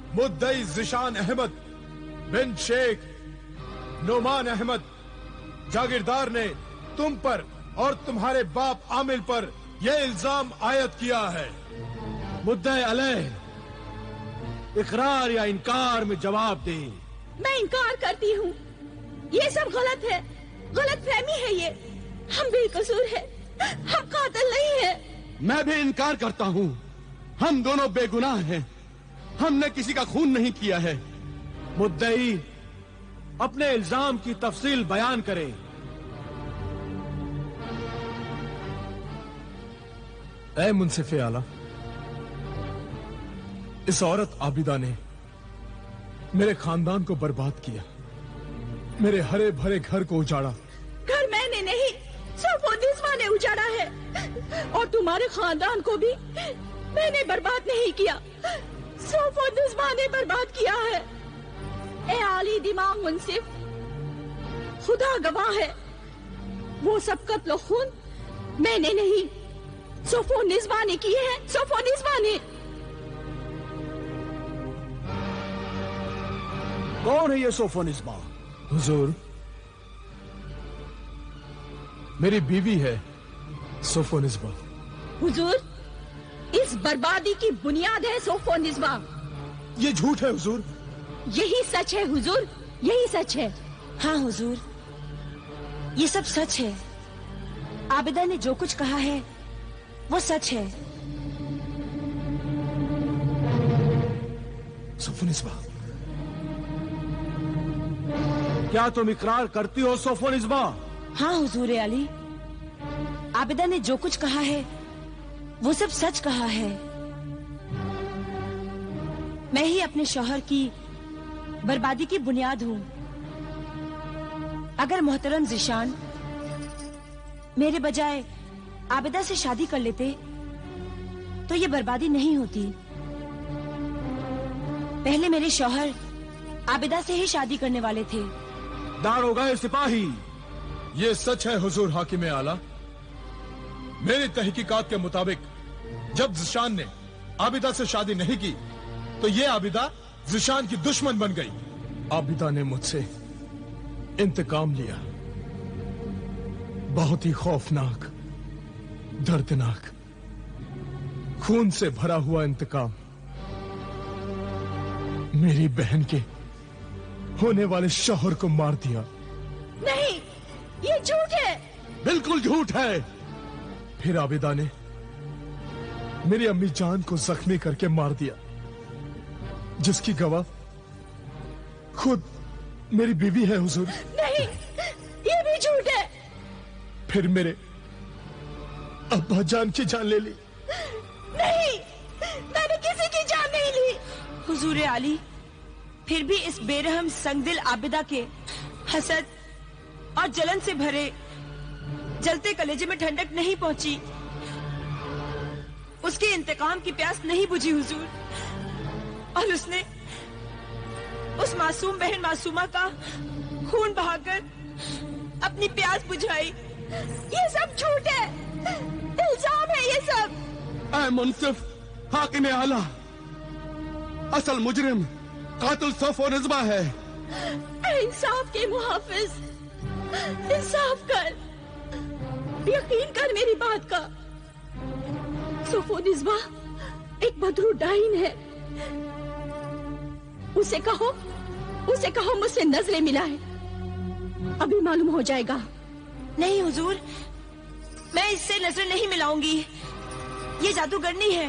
Speaker 5: मुद्दई जिशान अहमद बिन शेख नोमान अहमद जागीरदार ने तुम पर और तुम्हारे बाप आमिल पर यह इल्जाम आयद किया है। मुद्दे अलैह इकरार या इनकार में जवाब दे।
Speaker 6: मैं इनकार करती हूँ, ये सब गलत है, गलत फहमी है ये। हम बेकसूर है, हम कातिल नहीं है।
Speaker 4: मैं भी इनकार करता हूँ, हम दोनों बेगुनाह हैं, हमने किसी का खून नहीं किया है।
Speaker 5: मुद्दई अपने इल्जाम की तफसील बयान करे। ऐ मुंसिफ आला, इस औरत आबिदा ने मेरे खानदान को बर्बाद किया, मेरे हरे भरे घर को उजाड़ा।
Speaker 6: घर मैंने नहीं, सफोनिस्मा ने उजाड़ा है, और तुम्हारे खानदान को भी मैंने बर्बाद नहीं किया, सफोनिस्मा ने बर्बाद किया है। ए आली दिमाग मुंसिफ, खुदा गवाह है, वो सब कत्ल खून मैंने नहीं, सोफोनिस्मा ने किए हैं, सोफोनिस्मा ने।
Speaker 5: कौन है ये सोफोनिस्मा? हुजूर, मेरी बीवी है सोफोनिस्मा।
Speaker 6: हुजूर, इस बर्बादी की बुनियाद है सोफोनिस्मा।
Speaker 5: ये झूठ है हुजूर।
Speaker 6: यही सच है हुजूर, यही सच है।
Speaker 2: हाँ हुजूर, ये सब सच है। आबिदा ने जो कुछ कहा है वो सच है।
Speaker 5: सोफोनिस्मा, क्या तुम इकरार करती हो सोफोनिस्मा?
Speaker 2: हाँ हुजूर अली, आबिदा ने जो कुछ कहा है वो सब सच कहा है। मैं ही अपने शौहर की बर्बादी की बुनियाद हूँ। अगर मोहतरम जिशान मेरे बजाय आबिदा से शादी कर लेते तो ये बर्बादी नहीं होती। पहले मेरे शौहर आबिदा से ही शादी करने वाले थे।
Speaker 5: दारोगा सिपाही, ये सच है हुजूर हाकिम आला। मेरी तहकीकात के मुताबिक जब जिशान ने आबिदा से शादी नहीं की तो ये आबिदा जिशान की दुश्मन बन गई। आबिदा ने मुझसे इंतकाम लिया, बहुत ही खौफनाक, दर्दनाक, खून से भरा हुआ इंतकाम। मेरी बहन के होने वाले शौहर को मार दिया।
Speaker 6: नहीं, ये झूठ है।
Speaker 4: बिल्कुल झूठ है।
Speaker 5: फिर आबिदा ने मेरी अम्मी जान को जख्मी करके मार दिया, जिसकी गवाह खुद मेरी बीवी है हुजूर।
Speaker 6: नहीं, ये भी झूठ है।
Speaker 5: फिर मेरे अब्बा जान की जान ले ली।
Speaker 6: नहीं, मैंने किसी की जान नहीं ली।
Speaker 2: हुजूर आली, फिर भी इस बेरहम संगदिल आबिदा के हसद और जलन से भरे जलते कलेजे में ठंडक नहीं पहुंची, उसके इंतकाम की प्यास नहीं बुझी हुजूर, और उसने उस मासूम बहन मासूमा का खून बहाकर अपनी प्यास बुझाई।
Speaker 6: ये सब झूठ है, इल्जाम है ये सब।
Speaker 4: ऐ मुंसिफ हाकिम आला, असल मुजरिम कातिल सोफोनिस्मा है।
Speaker 6: इंसाफ के मुहाफिज, इंसाफ कर, यकीन कर मेरी बात का। सोफोनिस्मा एक बदरू डाइन है। उसे कहो मुझसे नजरें मिलाए, अभी मालूम हो जाएगा।
Speaker 2: नहीं हुजूर, मैं इससे नजर नहीं मिलाऊंगी। ये जादूगरनी है,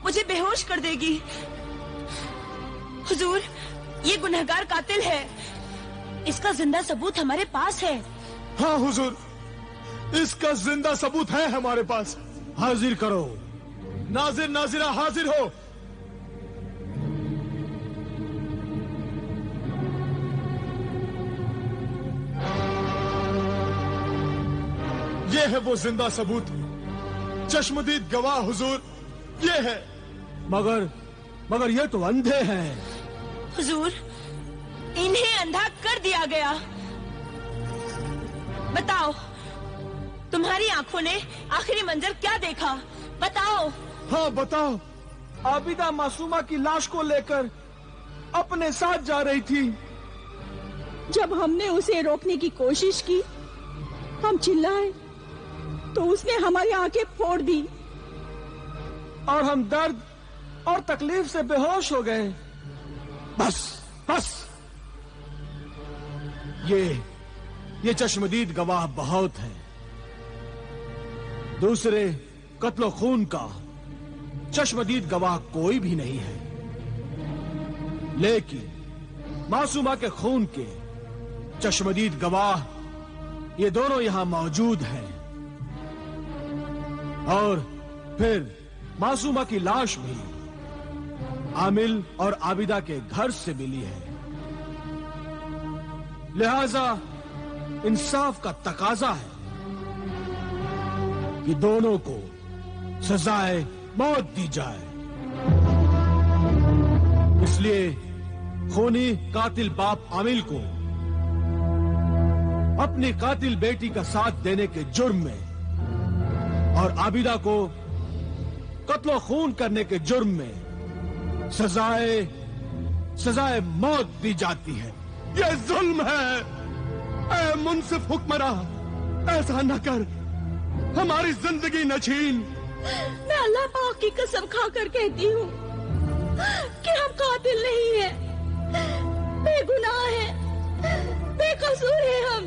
Speaker 2: मुझे बेहोश कर देगी। हुजूर, ये गुनहगार कातिल है, इसका जिंदा सबूत हमारे पास है।
Speaker 5: हाँ हुजूर, इसका जिंदा सबूत है हमारे पास। हाजिर करो। नाजिर नाजिरा हाजिर हो। ये है वो जिंदा सबूत, चश्मदीद गवाह हुजूर, ये है।
Speaker 4: मगर ये तो अंधे हैं।
Speaker 2: हुजूर, इन्हें अंधा कर दिया गया। बताओ, तुम्हारी आंखों ने आखिरी मंजर क्या देखा? बताओ।
Speaker 5: हाँ बताओ।
Speaker 7: आबिदा मासूमा की लाश को लेकर अपने साथ जा रही थी।
Speaker 6: जब हमने उसे रोकने की कोशिश की, हम चिल्लाए तो उसने हमारी आंखें फोड़ दी
Speaker 7: और हम दर्द और तकलीफ से बेहोश हो गए।
Speaker 5: बस ये चश्मदीद गवाह बहुत है। दूसरे कत्लो खून का चश्मदीद गवाह कोई भी नहीं है, लेकिन मासूमा के खून के चश्मदीद गवाह ये दोनों यहां मौजूद हैं। और फिर मासूमा की लाश भी आमिल और आबिदा के घर से मिली है। लिहाजा इंसाफ का तकाजा है कि दोनों को सजाए मौत दी जाए। इसलिए खूनी कातिल बाप आमिल को अपनी कातिल बेटी का साथ देने के जुर्म में और आबिदा को कत्लो खून करने के जुर्म में सजाए मौत दी जाती है। यह जुल्म है। ऐ मुंसिफ हुक्मरां, ऐसा न कर, हमारी जिंदगी न छीन।
Speaker 6: मैं अल्लाह पाक की कसम खाकर कहती हूँ कि हम कातिल नहीं है, बेगुनाह है, बेकसूर है हम।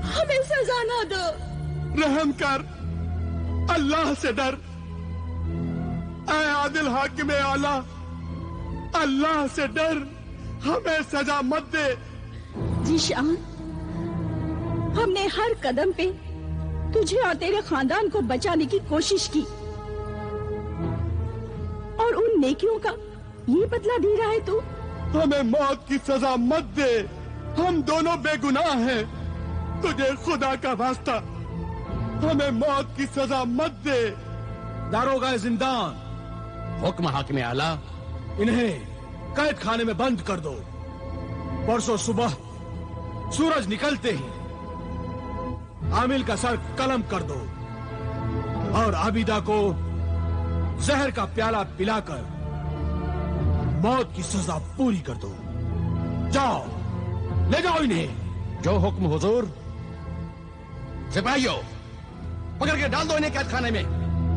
Speaker 6: हमें सजा ना दो।
Speaker 3: रहम कर, अल्लाह से डर। ऐ आदिल हाकिम आला, अल्लाह से डर, हमें सजा मत दे।
Speaker 6: जीशान, हमने हर कदम पे तुझे और तेरे खानदान को बचाने की कोशिश की, और उन नेकियों का ये बदला दे रहा है तू।
Speaker 3: हमें मौत की सजा मत दे, हम दोनों बेगुनाह हैं। तुझे खुदा का वास्ता, हमें मौत की सजा मत दे।
Speaker 5: दारोगा जिंदान,
Speaker 4: हुक्म हाकिम आला,
Speaker 5: इन्हें कैद खाने में बंद कर दो। परसों सुबह सूरज निकलते ही आमिल का सर कलम कर दो और आबिदा को जहर का प्याला पिलाकर मौत की सजा पूरी कर दो। जाओ, ले जाओ इन्हें।
Speaker 4: जो हुक्म हुजूर। सिपाहियों, पकड़ के डाल दो इन्हें कैद खाने में।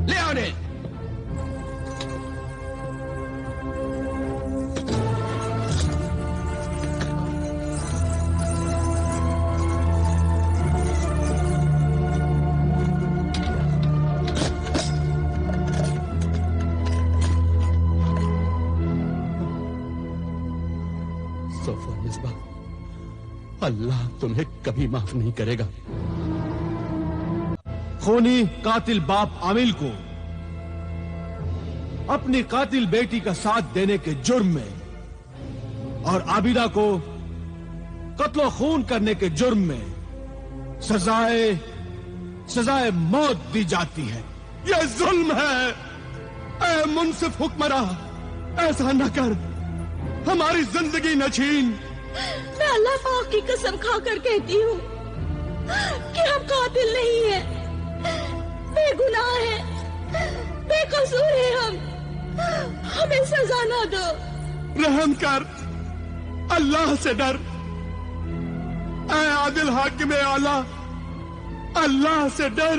Speaker 4: ले आओ इन्हें। अल्लाह तुम्हें कभी माफ नहीं करेगा।
Speaker 5: खूनी कातिल बाप आमिल को अपनी कातिल बेटी का साथ देने के जुर्म में और आबिदा को कत्लो खून करने के जुर्म में सजाए मौत दी जाती है।
Speaker 3: यह जुल्म है। ऐ मुंसिफ हुक्मरां, ऐसा न कर, हमारी जिंदगी न छीन।
Speaker 6: मैं अल्लाह पाक की कसम खाकर कहती हूँ कि हम कातिल नहीं है, बेगुनाह है, बेकसूर है हम। हमें सजा ना दो।
Speaker 3: रहम कर, अल्लाह से डर। ऐ आदिल हाकिम आला, अल्लाह से डर,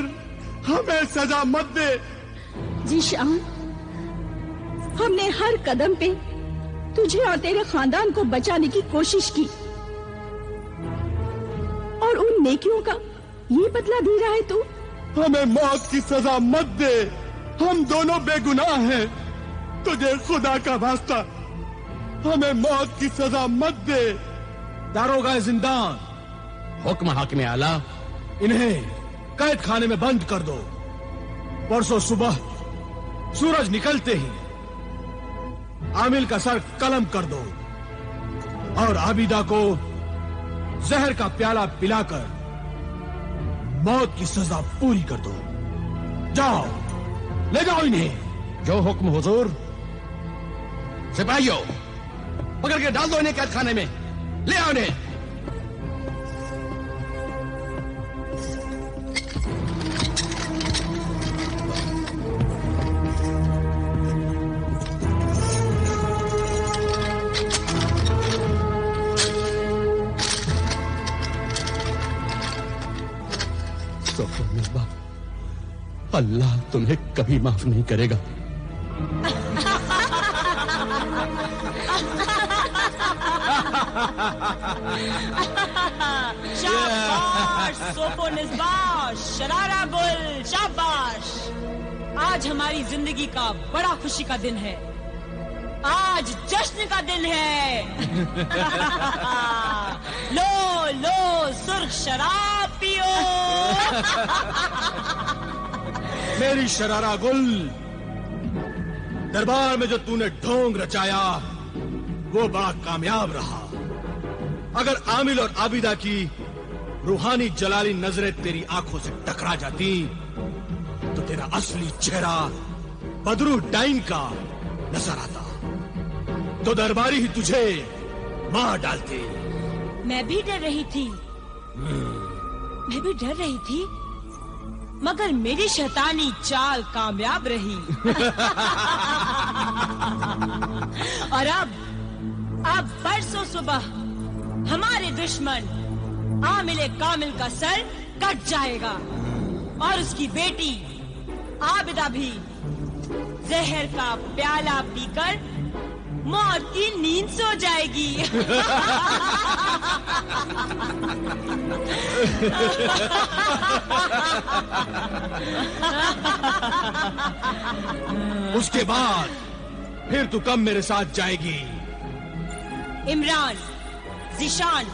Speaker 3: हमें सजा मत दे।
Speaker 6: जीशान, हमने हर कदम पे तुझे और तेरे खानदान को बचाने की कोशिश की, और उन नेकियों का ये बदला दे रहा है तू।
Speaker 3: हमें मौत की सजा मत दे, हम दोनों बेगुनाह हैं। तुझे खुदा का वास्ता, हमें मौत की सजा मत दे।
Speaker 5: दारोगा जिंदान,
Speaker 4: हुक्म हाकिम आला,
Speaker 5: इन्हें कैद खाने में बंद कर दो। परसों सुबह सूरज निकलते ही आमिल का सर कलम कर दो और आबिदा को जहर का प्याला पिलाकर
Speaker 3: मौत की सजा पूरी कर दो। जाओ, ले जाओ इन्हें।
Speaker 4: जो हुक्म हुजूर। सिपाहियों, पकड़ के डाल दो इन्हें कैद खाने में। ले आओ इन्हें। अल्लाह तुम्हें कभी माफ नहीं करेगा।
Speaker 2: शाबाश सोफो निस्बाश, शरारा गुल, शाबाश। आज हमारी जिंदगी का बड़ा खुशी का दिन है। आज जश्न का दिन है। लो लो सुर्ख शराब पियो।
Speaker 3: मेरी शरारा गुल, दरबार में जो तूने ढोंग रचाया वो बड़ा कामयाब रहा। अगर आमिल और आबिदा की रूहानी जलाली नजरें तेरी आंखों से टकरा जाती तो तेरा असली चेहरा बदरू डाइन का नजर आता, तो दरबारी ही तुझे मार डालते।
Speaker 2: मैं भी डर रही थी, मैं भी डर रही थी, मगर मेरी शैतानी चाल कामयाब रही। और अब परसों सुबह हमारे दुश्मन आमिले कामिल का सर कट जाएगा और उसकी बेटी आबिदा भी जहर का प्याला पीकर मौत की नींद सो जाएगी।
Speaker 3: उसके बाद फिर तू कब मेरे साथ जाएगी?
Speaker 2: इमरान, जिशान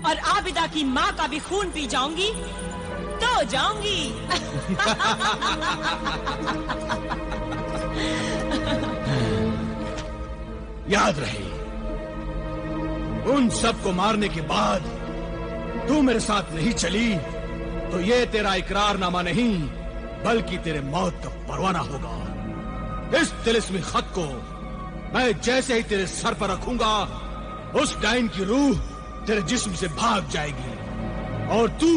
Speaker 2: और आबिदा की माँ का भी खून पी जाऊंगी तो जाऊंगी।
Speaker 3: याद रहे, उन सबको मारने के बाद तू मेरे साथ नहीं चली तो ये तेरा इकरारनामा नहीं बल्कि तेरे मौत का परवाना होगा। इस तिलिस्मी खत को मैं जैसे ही तेरे सर पर रखूंगा उस डाइन की रूह तेरे जिस्म से भाग जाएगी और तू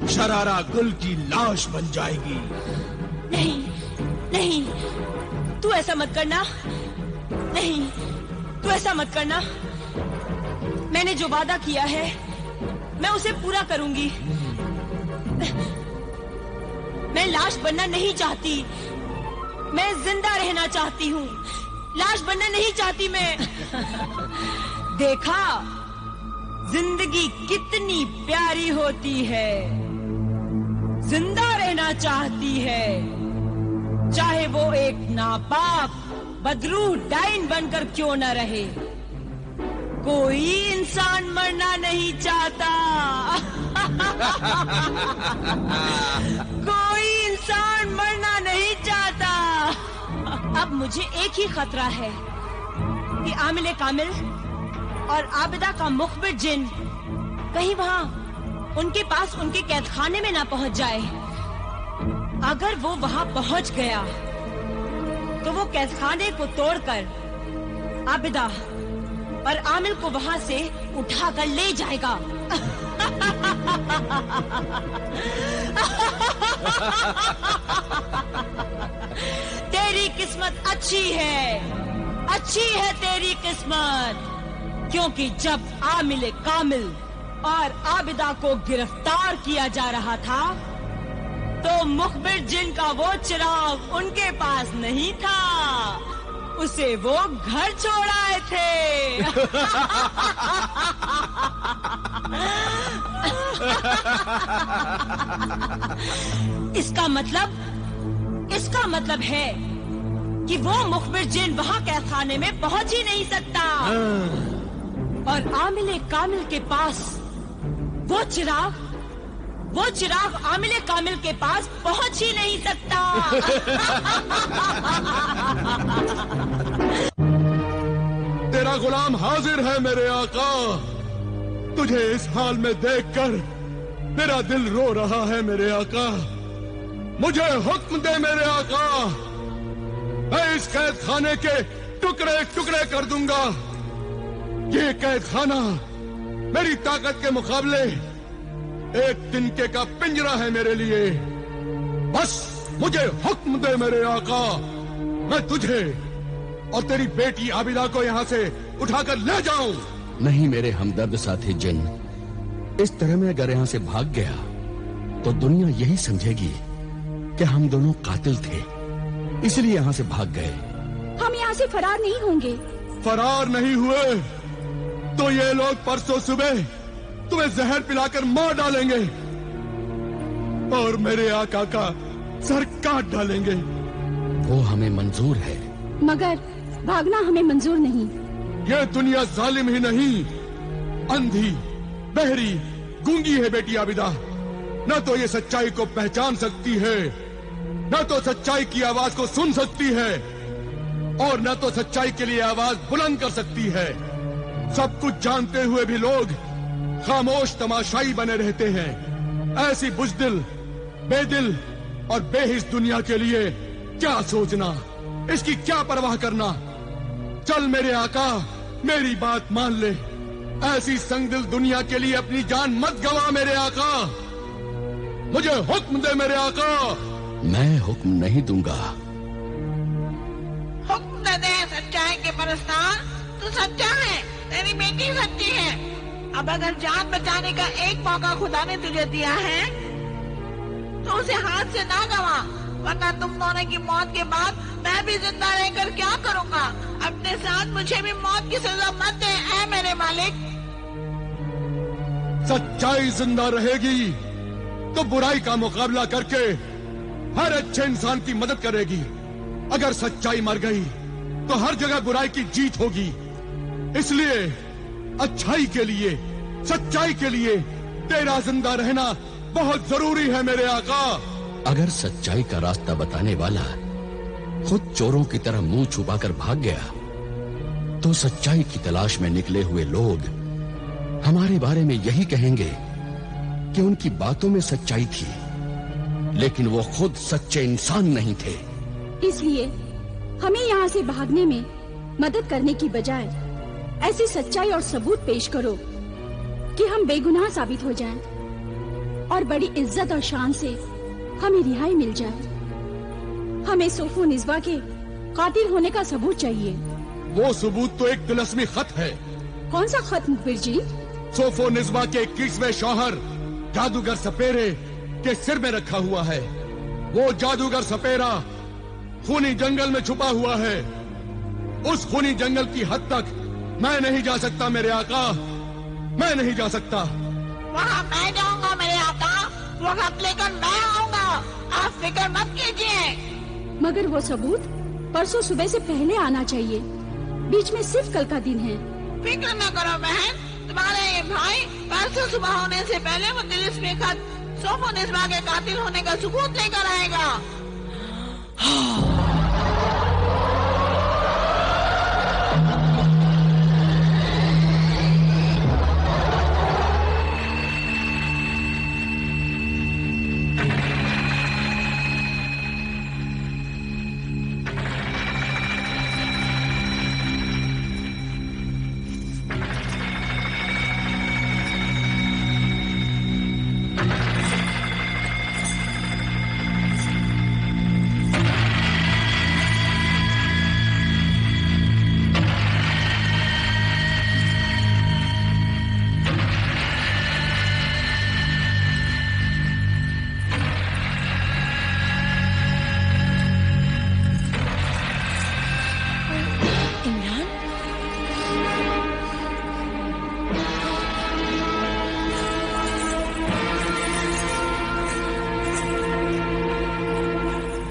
Speaker 3: शरारा गुल की लाश बन जाएगी।
Speaker 2: नहीं नहीं, तू ऐसा मत करना। नहीं, तू ऐसा मत करना। मैंने जो वादा किया है मैं उसे पूरा करूंगी। मैं लाश बनना नहीं चाहती, मैं जिंदा रहना चाहती हूँ। लाश बनना नहीं चाहती मैं। देखा जिंदगी कितनी प्यारी होती है। जिंदा रहना चाहती है, चाहे वो एक नापाक बदरू डाइन बनकर क्यों न रहे। कोई इंसान मरना नहीं चाहता। कोई इंसान मरना नहीं चाहता। अब मुझे एक ही खतरा है कि आमिले कामिल और आबिदा का मुखबिर जिन कहीं वहां उनके पास उनके कैदखाने में ना पहुंच जाए। अगर वो वहां पहुंच गया तो वो कैदखाने को तोड़कर आबिदा और आमिल को वहां से उठाकर ले जाएगा। तेरी किस्मत अच्छी है, अच्छी है तेरी किस्मत, क्योंकि जब आमिले कामिल और आबिदा को गिरफ्तार किया जा रहा था तो मुखबिर जिन का वो चिराग उनके पास नहीं था, उसे वो घर छोड़ आए थे। इसका मतलब है कि वो मुखबिर जिन वहां कैदखाने में पहुंच ही नहीं सकता और आमिले कामिल के पास वो चिराग आमिले कामिल के पास पहुंच ही नहीं सकता।
Speaker 4: तेरा गुलाम हाजिर है मेरे आका। तुझे इस हाल में देखकर मेरा दिल रो रहा है मेरे आका। मुझे हुक्म दे मेरे आका, मैं इस कैद खाने के टुकड़े टुकड़े कर दूंगा। ये कैद खाना मेरी ताकत के मुकाबले एक तिनके का पिंजरा है मेरे लिए। बस मुझे हुक्म दे मेरे आका, मैं तुझे और तेरी बेटी आबिदा को यहाँ से उठाकर ले जाऊं।
Speaker 3: नहीं मेरे हमदर्द साथी जिन, इस तरह मैं अगर यहाँ से भाग गया तो दुनिया यही समझेगी कि हम दोनों कातिल थे, इसलिए यहाँ से भाग गए।
Speaker 6: हम यहाँ से फरार नहीं होंगे।
Speaker 4: फरार नहीं हुए तो ये लोग परसों सुबह तुम्हें जहर पिलाकर मार डालेंगे और मेरे आका का सर काट डालेंगे।
Speaker 3: वो हमें मंजूर है,
Speaker 6: मगर भागना हमें मंजूर नहीं।
Speaker 4: ये दुनिया जालिम ही नहीं, अंधी, बहरी, गूंगी है बेटी आबिदा। न तो ये सच्चाई को पहचान सकती है, न तो सच्चाई की आवाज को सुन सकती है, और न तो सच्चाई के लिए आवाज बुलंद कर सकती है। सब कुछ जानते हुए भी लोग खामोश तमाशाई बने रहते हैं। ऐसी बुज़दिल, बेदिल और बेहिस दुनिया के लिए क्या सोचना, इसकी क्या परवाह करना। चल मेरे आका, मेरी बात मान ले। ऐसी संगदिल दुनिया के लिए अपनी जान मत गवा मेरे आका। मुझे हुक्म दे मेरे आका।
Speaker 3: मैं हुक्म नहीं दूंगा।
Speaker 8: हुक्म दे दे सच्चाई के परस्तार, तू सच्चा है, तेरी बेटी सच्ची है। अब अगर जान बचाने का एक मौका खुदा ने तुझे दिया है तो उसे हाथ से ना गवा, वरना तुम दोनों की मौत के बाद मैं भी जिंदा रहकर क्या करूँगा। अपने साथ मुझे भी मौत की सजा मत दे ऐ मेरे मालिक।
Speaker 4: सच्चाई जिंदा रहेगी तो बुराई का मुकाबला करके हर अच्छे इंसान की मदद करेगी। अगर सच्चाई मर गई तो हर जगह बुराई की जीत होगी। इसलिए अच्छाई के लिए, सच्चाई के लिए तेरा जिंदा रहना बहुत जरूरी है मेरे आका।
Speaker 3: अगर सच्चाई का रास्ता बताने वाला खुद चोरों की तरह मुंह छुपाकर भाग गया तो सच्चाई की तलाश में निकले हुए लोग हमारे बारे में यही कहेंगे कि उनकी बातों में सच्चाई थी, लेकिन वो खुद सच्चे इंसान नहीं थे।
Speaker 6: इसलिए हमें यहाँ से भागने में मदद करने की बजाय ऐसी सच्चाई और सबूत पेश करो कि हम बेगुनाह साबित हो जाएं और बड़ी इज्जत और शान से हमें रिहाई मिल जाए। हमें सोफो निस्बा के कातिल होने का सबूत चाहिए।
Speaker 4: वो सबूत तो एक तिलस्मी खत है।
Speaker 6: कौन सा खत मुखबिर जी?
Speaker 4: सोफो निस्बा के 21वें शौहर जादूगर सपेरे के सिर में रखा हुआ है। वो जादूगर सपेरा खूनी जंगल में छुपा हुआ है। उस खूनी जंगल की हद तक मैं नहीं जा सकता मेरे आका, मैं नहीं जा सकता।
Speaker 8: वहाँ मैं जाऊँगा मेरे आका, वो खत लेकर मैं आऊँगा, आप फिक्र मत कीजिए।
Speaker 6: मगर वो सबूत परसों सुबह से पहले आना चाहिए, बीच में सिर्फ कल का दिन है।
Speaker 8: फिक्र न करो बहन, तुम्हारे ये भाई परसों सुबह होने से पहले वो तिलिस्मी खत सोफो निस्बा के कातिल होने का सबूत लेकर आएगा।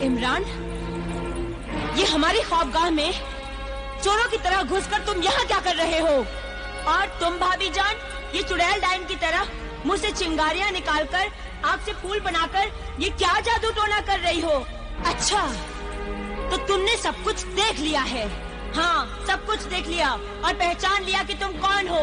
Speaker 2: इमरान, ये हमारी ख्वाबगाह में चोरों की तरह घुसकर तुम यहाँ क्या कर रहे हो? और तुम भाभी जान, ये चुड़ैल डाइन की तरह मुंह से चिंगारियाँ निकालकर आग से फूल बनाकर ये क्या जादू टोना कर रही हो? अच्छा, तो तुमने सब कुछ देख लिया है। हाँ, सब कुछ देख लिया और पहचान लिया कि तुम कौन हो।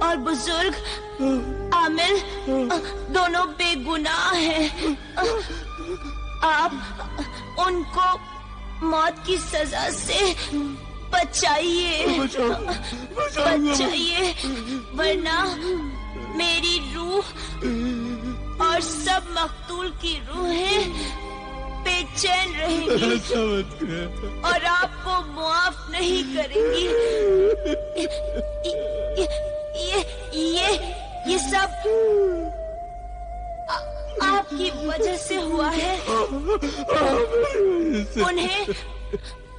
Speaker 9: और बुजुर्ग आमिर दोनों बेगुनाह हैं। आप उनको मौत की सजा से बचाइए, बचाइए, वरना मेरी रूह और सब मकतूल की रूहें बेचैन रहेंगी और आपको मुआफ नहीं करेंगी। ये सब आपकी वजह से हुआ है। उन्हें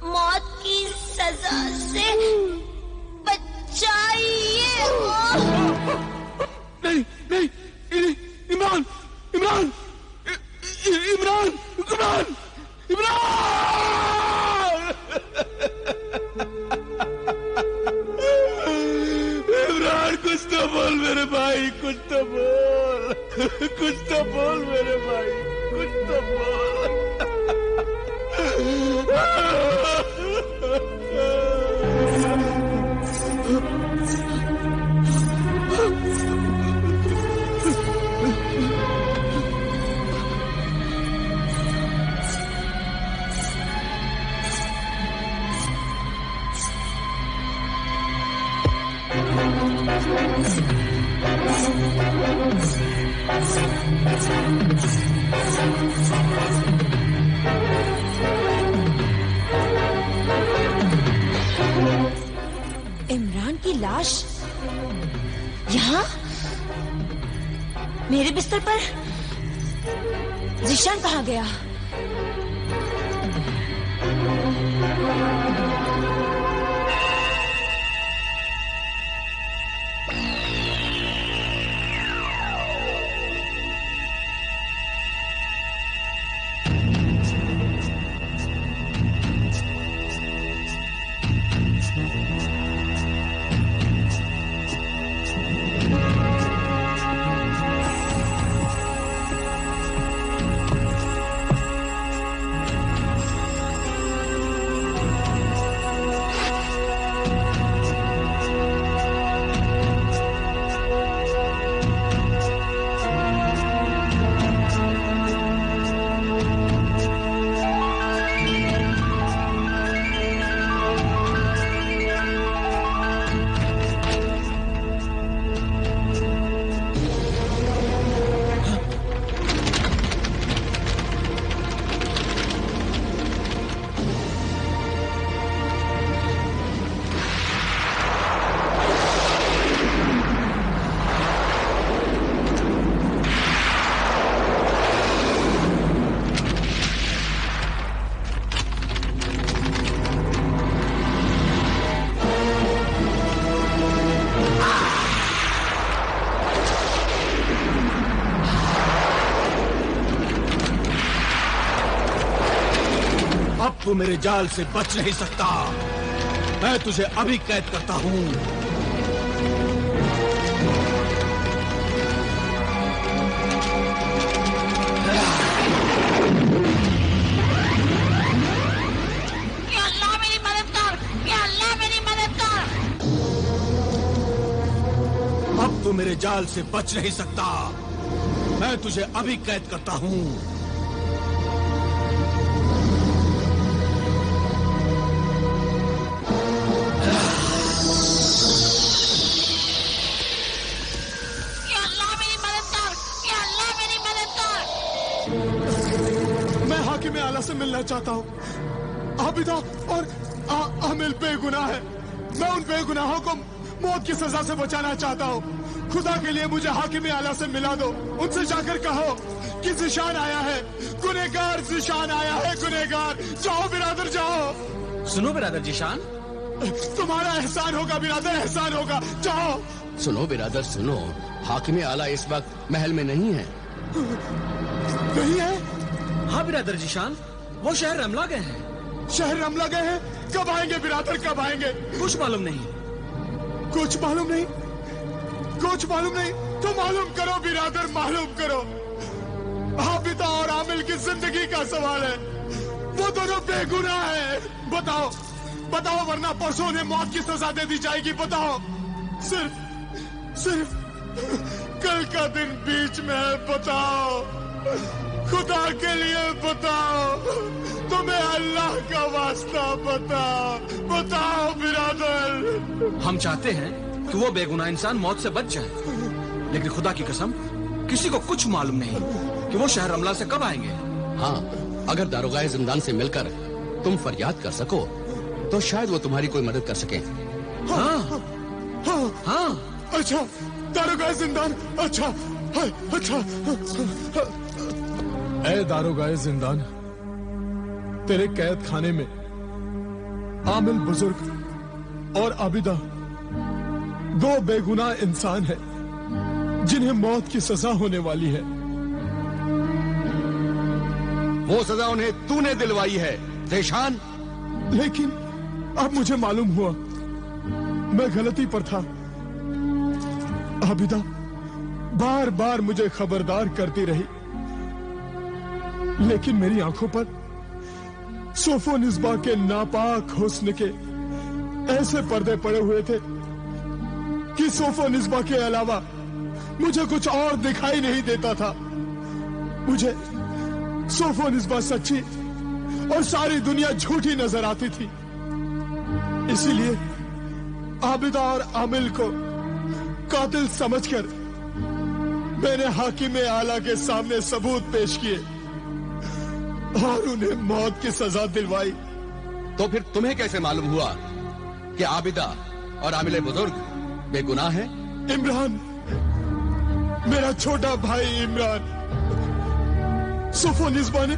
Speaker 9: मौत की सजा से बचाइए।
Speaker 3: नहीं नहीं, इमरान इमरान इमरान इमरान इमरान इमरान, कुछ तो बोल मेरे भाई, कुछ तो बोल, कुछ तो बोल मेरे भाई, कुछ तो बोल।
Speaker 2: इमरान की लाश यहाँ मेरे बिस्तर पर? ज़ीशान कहाँ गया? तू मेरे जाल से बच नहीं सकता। मैं तुझे अभी कैद करता हूँ।
Speaker 8: या अल्लाह मेरी मदद कर, या अल्लाह मेरी मदद कर।
Speaker 3: अब तू मेरे जाल से बच नहीं सकता। मैं तुझे अभी कैद करता हूँ।
Speaker 5: हाकिम आला से मिलना चाहता हूँ। आबिदा और आमिल बेगुनाह है। मैं उन बेगुनाहों को मौत की सजा से बचाना चाहता हूँ। खुदा के लिए मुझे हाकिम आला से मिला दो। उनसे जाकर कहो कि ज़ीशान आया है, गुनहगार ज़ीशान आया है, गुनहगार। जाओ बिरादर, जाओ।
Speaker 3: सुनो बिरादर ज़ीशान,
Speaker 5: तुम्हारा एहसान होगा बिरादर, एहसान होगा। जाओ।
Speaker 4: सुनो बिरादर सुनो, हाकिम आला इस वक्त महल में नहीं है।
Speaker 5: नहीं है?
Speaker 3: हाँ बिरादर ज़ीशान, वो शहर रमला गए हैं।
Speaker 5: शहर रमला गए हैं? कब आएंगे बिरादर, कब आएंगे?
Speaker 3: कुछ मालूम नहीं।
Speaker 5: कुछ मालूम नहीं? कुछ मालूम नहीं तो मालूम करो बिरादर, मालूम करो। आबिदा और आमिल की जिंदगी का सवाल है। वो दोनों बेगुनाह है। बताओ बताओ, वरना परसों उन्हें मौत की सजा दे दी जाएगी। बताओ, सिर्फ कल का दिन बीच में है, बताओ, खुदा के लिए बताओ, तुम्हें अल्लाह का वास्ता बताओ, बताओ बिरादर।
Speaker 3: हम चाहते हैं कि वो बेगुनाह इंसान मौत से बच जाए, लेकिन खुदा की कसम किसी को कुछ मालूम नहीं कि वो शहर रमला से कब आएंगे।
Speaker 10: हाँ, अगर दारोगाए जिंदान से मिलकर तुम फरियाद कर सको तो शायद वो तुम्हारी कोई मदद कर सके।
Speaker 5: हाँ, हाँ, हाँ। अच्छा, दारोगाए जिंदान, अच्छा, अच्छा। ऐ दारोगाए जिंदान, तेरे कैद खाने में आमिल बुजुर्ग और आबिदा दो बेगुनाह इंसान हैं जिन्हें मौत की सजा होने वाली है।
Speaker 4: वो सजा उन्हें तूने दिलवाई है ज़ेशान।
Speaker 5: लेकिन अब मुझे मालूम हुआ मैं गलती पर था। आबिदा बार बार मुझे खबरदार करती रही, लेकिन मेरी आंखों पर सोफोनिस्बा के नापाक हुस्न के ऐसे पर्दे पड़े हुए थे कि सोफोनिस्बा के अलावा मुझे कुछ और दिखाई नहीं देता था। मुझे सोफोनिस्बा सच्ची और सारी दुनिया झूठी नजर आती थी। इसीलिए आबिदा और आमिल को कातिल समझकर मैंने हाकिम आला के सामने सबूत पेश किए और उन्हें मौत की सजा दिलवाई।
Speaker 10: तो फिर तुम्हें कैसे मालूम हुआ कि आबिदा और आमिल बुजुर्ग बेगुनाह हैं?
Speaker 5: इमरान, मेरा छोटा भाई इमरान, सोफोनिस्बा ने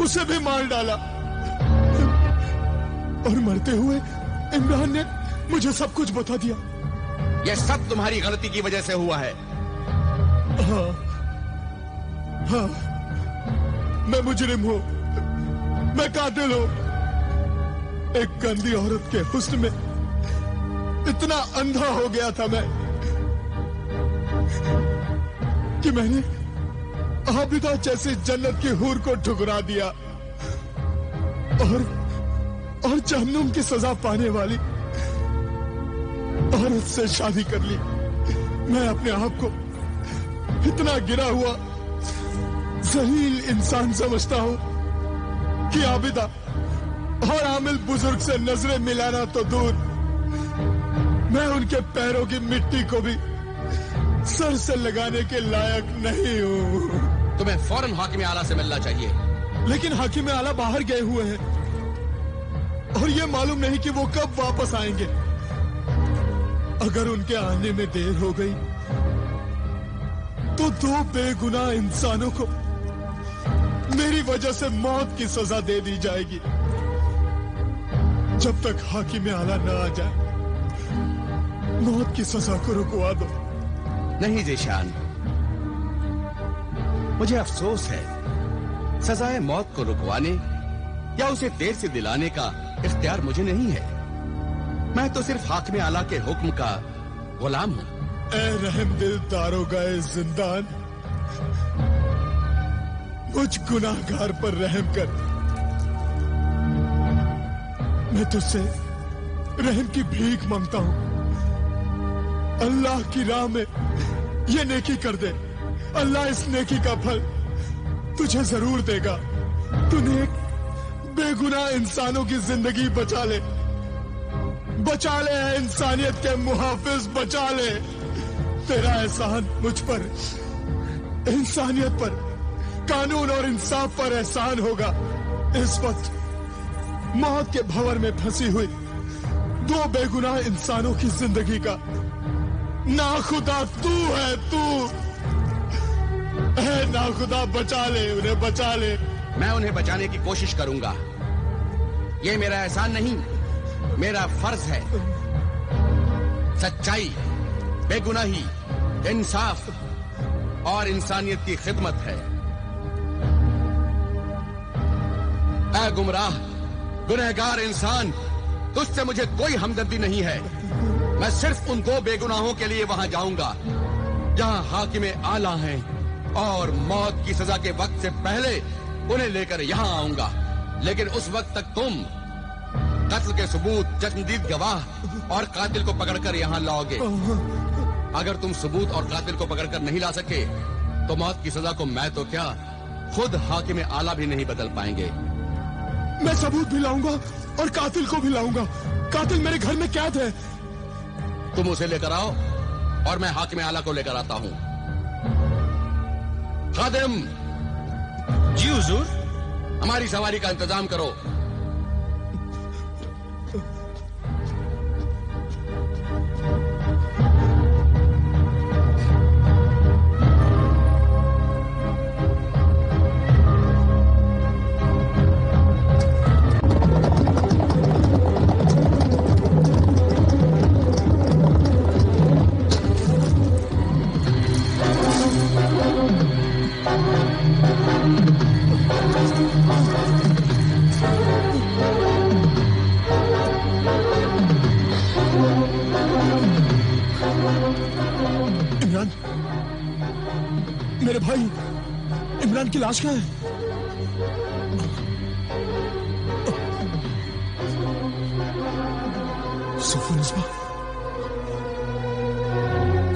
Speaker 5: उसे भी मार डाला और मरते हुए इमरान ने मुझे सब कुछ बता दिया।
Speaker 10: यह सब तुम्हारी गलती की वजह से हुआ है।
Speaker 5: हाँ, हाँ, मैं मुजरिम हूँ, मैं कातिल हूँ। एक गंदी औरत के हुस्न में इतना अंधा हो गया था मैं कि मैंने आबिदा जैसी जन्नत की हूर को ठुकरा दिया और जहन्नुम की सजा पाने वाली औरत से शादी कर ली। मैं अपने आप को इतना गिरा हुआ जलील इंसान समझता हूं कि आबिदा और आमिल बुजुर्ग से नजरें मिलाना तो दूर, मैं उनके पैरों की मिट्टी को भी सर से लगाने के लायक नहीं हूं।
Speaker 10: तुम्हें फौरन हाकिम आला से मिलना चाहिए।
Speaker 5: लेकिन हाकिम आला बाहर गए हुए हैं और ये मालूम नहीं कि वो कब वापस आएंगे। अगर उनके आने में देर हो गई तो दो बेगुनाह इंसानों को मेरी वजह से मौत की सजा दे दी जाएगी। जब तक हाकिम आला न आ जाए मौत की सजा को रुकवा दो।
Speaker 10: नहीं ज़ेशान, मुझे अफसोस है, सजाए मौत को रुकवाने या उसे देर से दिलाने का इख्तियार मुझे नहीं है। मैं तो सिर्फ हाकिम आला के हुक्म का गुलाम हूं।
Speaker 5: ऐ रहम दिल दारोगाए जिंदान, मुझ गुनाहगार पर रहम कर। मैं तुझसे रहम की भीख मांगता हूं। अल्लाह की राह में ये नेकी कर दे। अल्लाह इस नेकी का फल तुझे जरूर देगा। तूने एक बेगुनाह इंसानों की जिंदगी बचा ले, बचा ले, इंसानियत के मुहाफिज बचा ले। तेरा एहसान मुझ पर, इंसानियत पर, कानून और इंसाफ पर एहसान होगा। इस वक्त मौत के भंवर में फंसी हुई दो बेगुनाह इंसानों की जिंदगी का नाखुदा तू है, तू है नाखुदा। बचा ले उन्हें, बचा ले।
Speaker 10: मैं उन्हें बचाने की कोशिश करूंगा। ये मेरा एहसान नहीं, मेरा फर्ज है। सच्चाई, बेगुनाही, इंसाफ और इंसानियत की खिदमत है। ऐ गुमराह, गुनहगार इंसान, तुझसे मुझे कोई हमदर्दी नहीं है। मैं सिर्फ उन दो बेगुनाहों के लिए वहां जाऊंगा जहां हाकिम आला हैं, और मौत की सजा के वक्त से पहले उन्हें लेकर यहां आऊंगा। लेकिन उस वक्त तक तुम कत्ल के सबूत, चश्मदीद गवाह और कातिल को पकड़कर यहां लाओगे। अगर तुम सबूत और कातिल को पकड़कर नहीं ला सके तो मौत की सजा को मैं तो क्या, खुद हाकिम आला भी नहीं बदल पाएंगे।
Speaker 5: मैं सबूत भी लाऊंगा और कातिल को भी लाऊंगा। कातिल मेरे घर में कैद है।
Speaker 10: तुम उसे लेकर आओ और मैं हाकिम आला को लेकर आता हूं। खादिम,
Speaker 3: जी हुजूर।
Speaker 10: हमारी सवारी का इंतजाम करो।
Speaker 5: मेरे भाई इमरान की लाश कहाँ है?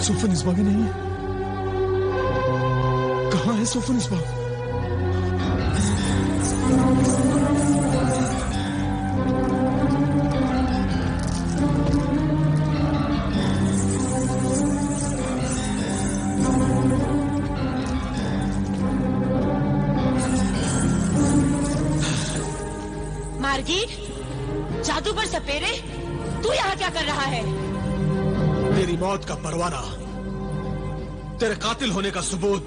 Speaker 5: सुफन इस्बा भी नहीं है। कहाँ है सुफन इस्बा?
Speaker 2: मार्गी, जादूगर सपेरे, तू यहाँ क्या कर रहा है?
Speaker 3: तेरी मौत का परवाना, तेरे कातिल होने का सबूत,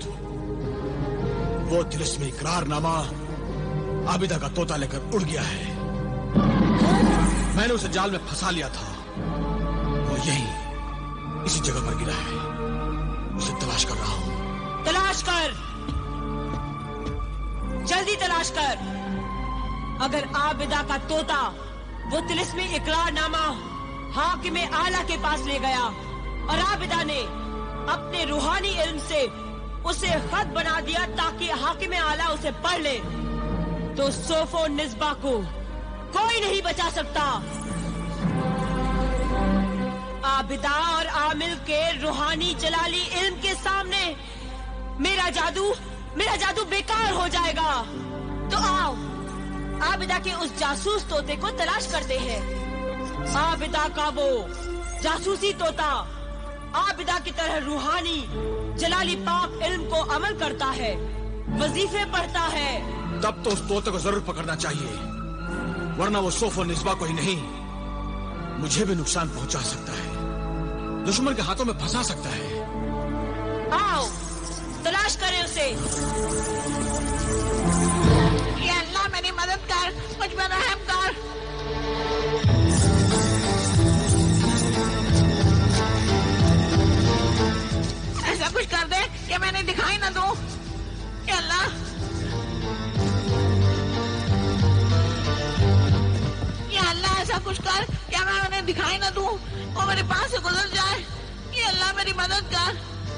Speaker 3: वो तिलिस्मी इकरारनामा आबिदा का तोता लेकर उड़ गया है। मैंने उसे जाल में फंसा लिया था। वो यहीं इसी जगह पर गिरा है। उसे तलाश कर रहा हूँ।
Speaker 2: तलाश कर, जल्दी तलाश कर। अगर आबिदा का तोता वो तिलिस्मी इकरारनामा हाकिम आला के पास ले गया और आबिदा ने अपने रूहानी इल्म से उसे खत बना दिया ताकि हाकिम आला उसे पढ़ ले, तो सोफो निस्बा को कोई नहीं बचा सकता। आबिदा और आमिल के रूहानी जलाली इल्म के सामने मेरा जादू बेकार हो जाएगा। तो आओ आबिदा के उस जासूस तोते को तलाश करते हैं। आबिदा का वो जासूसी तोता आबिदा की तरह रूहानी जलाली पाक इल्म को अमल करता है, वजीफे पढ़ता है।
Speaker 3: तब तो उस तोते को जरूर पकड़ना चाहिए, वरना वो सोफो निस्बा को ही नहीं मुझे भी नुकसान पहुंचा सकता है, दुश्मन के हाथों में फंसा सकता है।
Speaker 2: आओ तलाश करें उसे।
Speaker 8: ये अल्लाह मेरी मदद कर, मुझ पर रहम कर। ऐसा कुछ कर दे कि मैंने दिखाई ना दूं। ये अल्लाह, ये अल्लाह ऐसा कुछ कर कि मैं उन्हें दिखाई ना दूं, वो मेरे पास से गुजर जाए। ये अल्लाह मेरी मदद कर,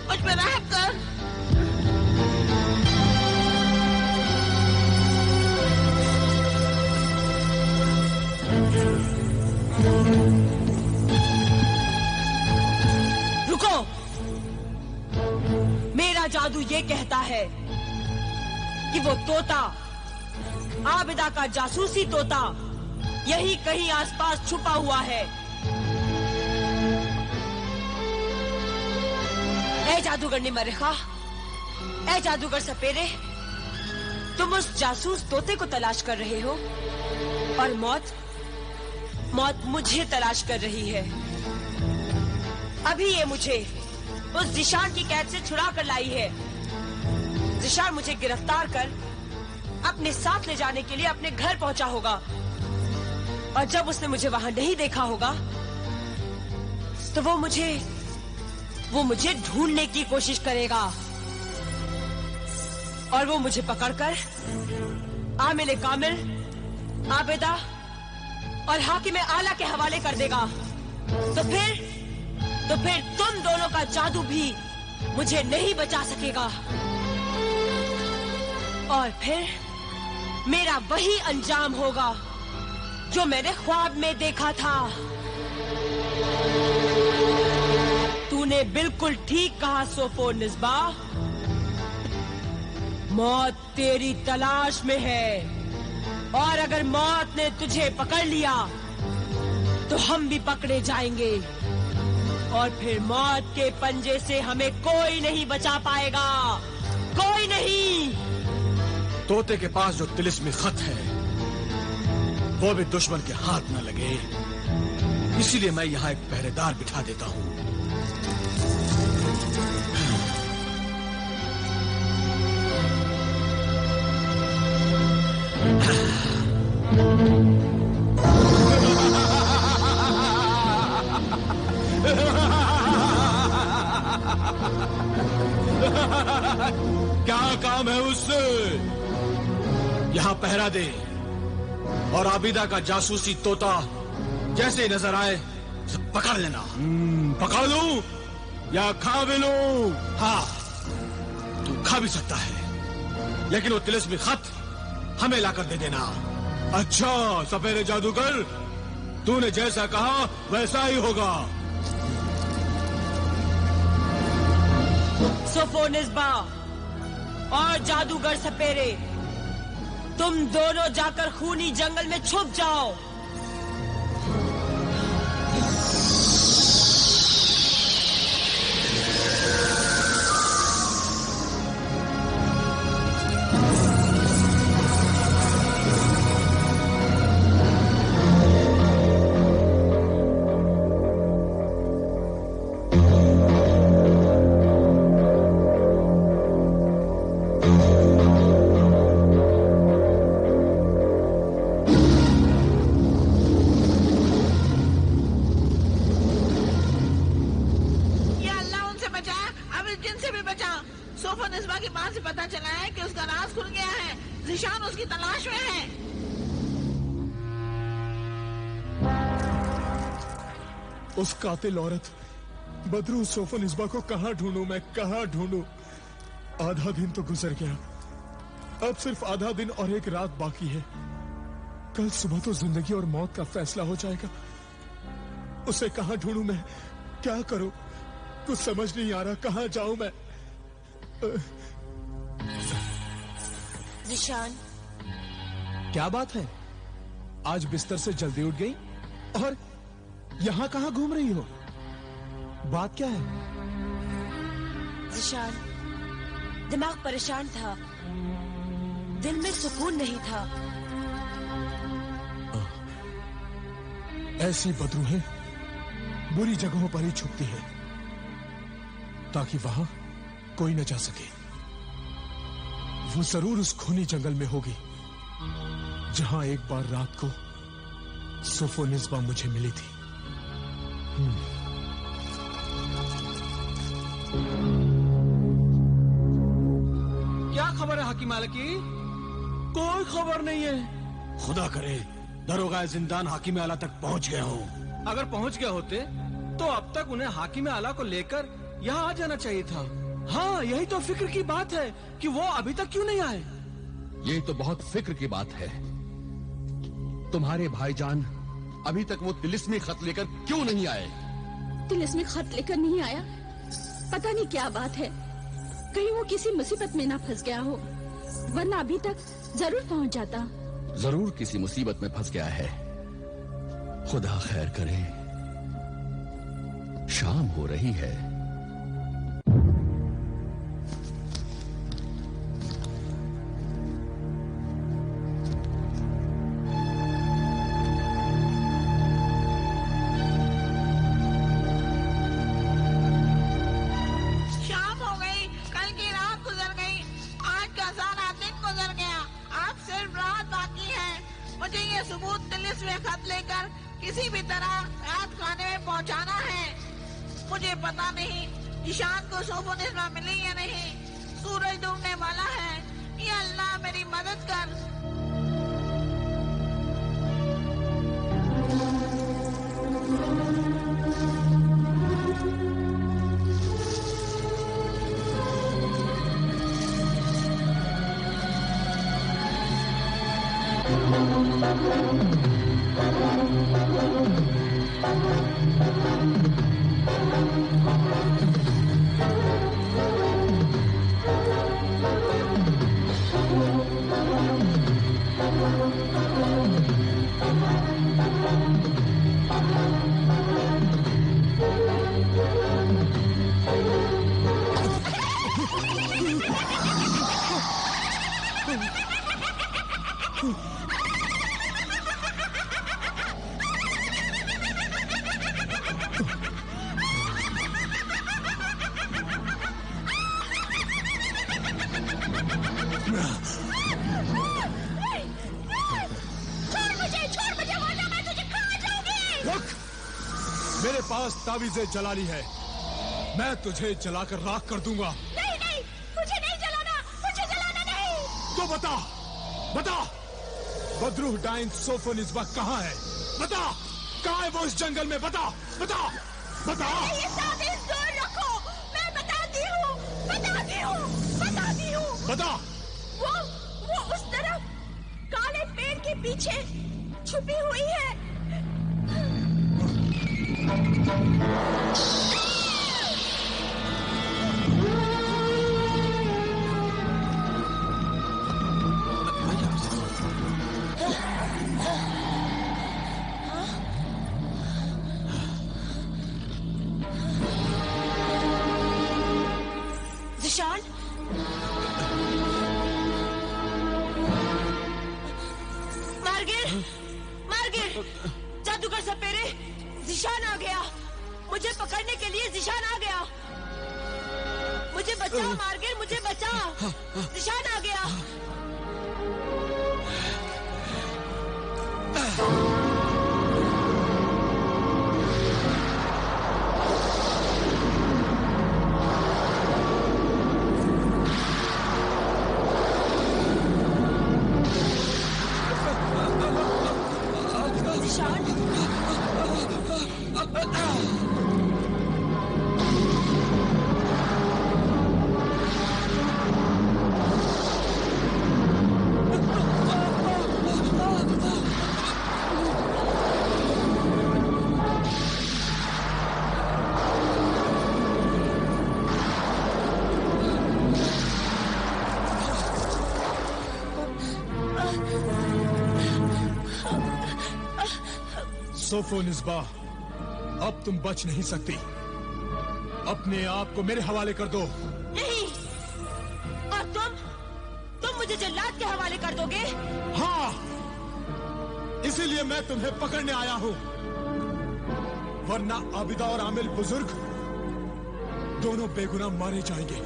Speaker 8: मुझ पर रहम कर।
Speaker 2: रुको, मेरा जादू ये कहता है कि वो तोता, आबिदा का जासूसी तोता, यही कहीं आसपास छुपा हुआ है। ऐ जादूगर निमरखा, ऐ जादूगर सपेरे, तुम उस जासूस तोते को तलाश कर रहे हो और मौत मुझे तलाश कर रही है। अभी ये मुझे उस जिशान की कैद से छुड़ा कर लाई है। जिशान मुझे गिरफ्तार कर अपने साथ ले जाने के लिए अपने घर पहुंचा होगा, और जब उसने मुझे वहां नहीं देखा होगा तो वो मुझे ढूंढने की कोशिश करेगा और वो मुझे पकड़कर आमिल कामिल, आबिदा और हाकिम आला के हवाले कर देगा। तो फिर तुम दोनों का जादू भी मुझे नहीं बचा सकेगा, और फिर मेरा वही अंजाम होगा जो मैंने ख्वाब में देखा था। तूने बिल्कुल ठीक कहा सोफो निस्बा। मौत तेरी तलाश में है और अगर मौत ने तुझे पकड़ लिया तो हम भी पकड़े जाएंगे और फिर मौत के पंजे से हमें कोई नहीं बचा पाएगा, कोई नहीं।
Speaker 3: तोते के पास जो तिलिस्मी खत है वो भी दुश्मन के हाथ न लगे, इसीलिए मैं यहाँ एक पहरेदार बिठा देता हूँ। क्या काम है उससे? यहाँ पहरा दे और आबिदा का जासूसी तोता जैसे ही नजर आए पकड़ लेना। पकड़ लूं या खा भी लूं? हाँ, तू खा भी सकता है, लेकिन वो तिलिस्मी खत हमें लाकर दे देना। अच्छा सफेद जादूगर, तूने जैसा कहा वैसा ही होगा।
Speaker 2: सोफो निस्बा और जादूगर सपेरे, तुम दोनों जाकर खूनी जंगल में छुप जाओ।
Speaker 5: उस कातिल औरत बदरू सोफो निस्बा को कहां ढूंढूं मैं, कहां ढूंढूं? आधा दिन तो गुजर गया, अब सिर्फ आधा दिन और एक रात बाकी है। कल सुबह तो जिंदगी और मौत का फैसला हो जाएगा। उसे कहां ढूंढूं मैं, क्या करूं? कुछ समझ नहीं आ रहा, कहां जाऊं मैं?
Speaker 2: ज़िशान,
Speaker 5: क्या बात है? आज बिस्तर से जल्दी उठ गई और यहां कहां घूम रही हो? बात क्या है?
Speaker 2: ज़िशान, दिमाग परेशान था, दिल में सुकून नहीं था।
Speaker 5: ऐसी बदरूहें बुरी जगहों पर ही छुपती है ताकि वहां कोई न जा सके। वो जरूर उस खूनी जंगल में होगी जहां एक बार रात को सोफो निस्बा मुझे मिली थी।
Speaker 7: क्या खबर है हकीम आलकी? कोई खबर नहीं है।
Speaker 3: खुदा करे दरोगा जिंदान हाकिम आला तक पहुंच गए हो।
Speaker 7: अगर पहुंच गए होते तो अब तक उन्हें हाकिम आला को लेकर यहाँ आ जाना चाहिए था। हाँ, यही तो फिक्र की बात है कि वो अभी तक क्यों नहीं आए।
Speaker 10: ये तो बहुत फिक्र की बात है। तुम्हारे भाईजान अभी तक वो तिलिस्मी खत लेकर क्यों नहीं आए?
Speaker 6: तिलिस्मी खत लेकर नहीं आया? पता नहीं क्या बात है, कहीं वो किसी मुसीबत में ना फंस गया हो, वरना अभी तक जरूर पहुंच जाता।
Speaker 10: जरूर किसी मुसीबत में फंस गया है। खुदा खैर करे। शाम हो रही है।
Speaker 8: किसी भी तरह रात खाने में पहुंचाना है। मुझे पता नहीं ईशान को सोफो निस्बा मिली या नहीं। सूरज डूबने वाला है। या अल्लाह मेरी मदद कर।
Speaker 3: रुक! मेरे पास तावीज़े जलाली है। मैं तुझे जलाकर राख कर दूंगा।
Speaker 6: नहीं नहीं, मुझे नहीं जलाना, मुझे जलाना नहीं।
Speaker 3: तो बता, बता, बदरुह डाइन सोफोनिस्बा कहाँ है? बता, कहाँ है वो इस जंगल में? बता, बता, बता।
Speaker 6: ये ताबीज़ दूर रखो, मैं बताती हूँ, बताती हूँ, बताती हूँ।
Speaker 3: बता।
Speaker 6: वो उस तरफ काले पेड़ के पीछे छुपी हुई है।
Speaker 2: जिशान, मार्गिर, जादूगर सपेरे, जिशान आ गया। मुझे पकड़ने के लिए जिशान आ गया। मुझे बचा मार्गिर, मुझे बचा। जिशान आ गया।
Speaker 3: सोफोनिस्बा, अब तुम बच नहीं सकती। अपने आप को मेरे हवाले कर दो।
Speaker 2: नहीं, और तुम मुझे जल्लाद के हवाले कर दोगे?
Speaker 3: हाँ, इसीलिए मैं तुम्हें पकड़ने आया हूँ, वरना आबिदा और आमिल बुजुर्ग दोनों बेगुनाह मारे जाएंगे।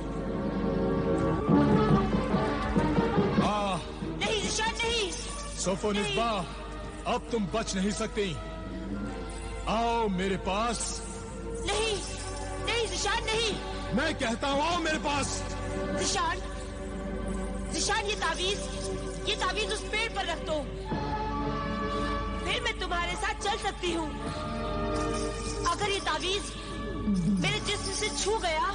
Speaker 2: नहीं जिशान, नहीं।
Speaker 3: सोफोनिस्बा, अब तुम बच नहीं सकती। आओ मेरे पास।
Speaker 2: नहीं, नहीं जिशान, नहीं।
Speaker 3: मैं कहता हूँ आओ मेरे पास।
Speaker 2: जिशान, ये तावीज उस पेड़ पर रख दो, फिर मैं तुम्हारे साथ चल सकती हूँ। अगर ये तावीज मेरे जिस्म से छू गया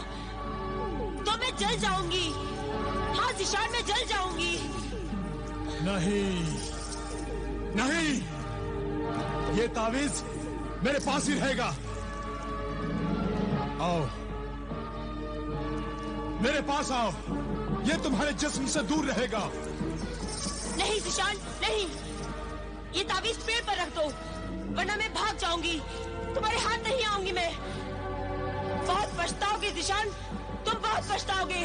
Speaker 2: तो मैं जल जाऊंगी। हाँ जिशान, मैं जल जाऊंगी।
Speaker 3: नहीं, नहीं, ये तावीज मेरे पास ही रहेगा। आओ मेरे पास आओ, ये तुम्हारे जिस्म से दूर रहेगा।
Speaker 2: नहीं जिशान, नहीं, ये तावीज पेड़ पर रख दो, वरना मैं भाग जाऊंगी। तुम्हारे हाथ नहीं आऊंगी मैं। बहुत पछताओगे जिशान, तुम बहुत पछताओगे।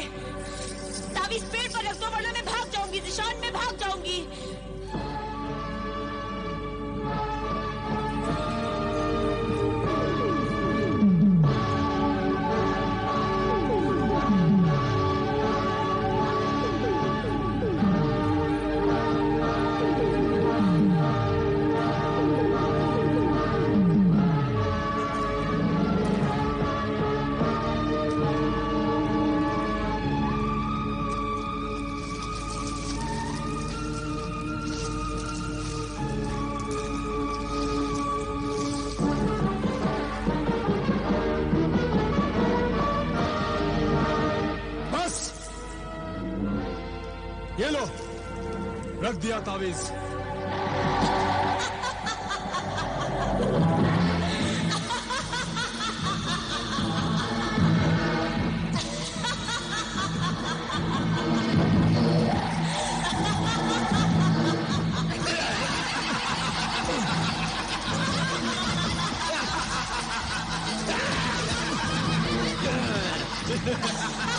Speaker 2: तावीज पेड़ पर रख दो, वरना मैं भाग जाऊंगी जिशान, मैं भाग जाऊंगी।
Speaker 3: ये लो, रख दिया तावीज।
Speaker 6: Ha ha ha!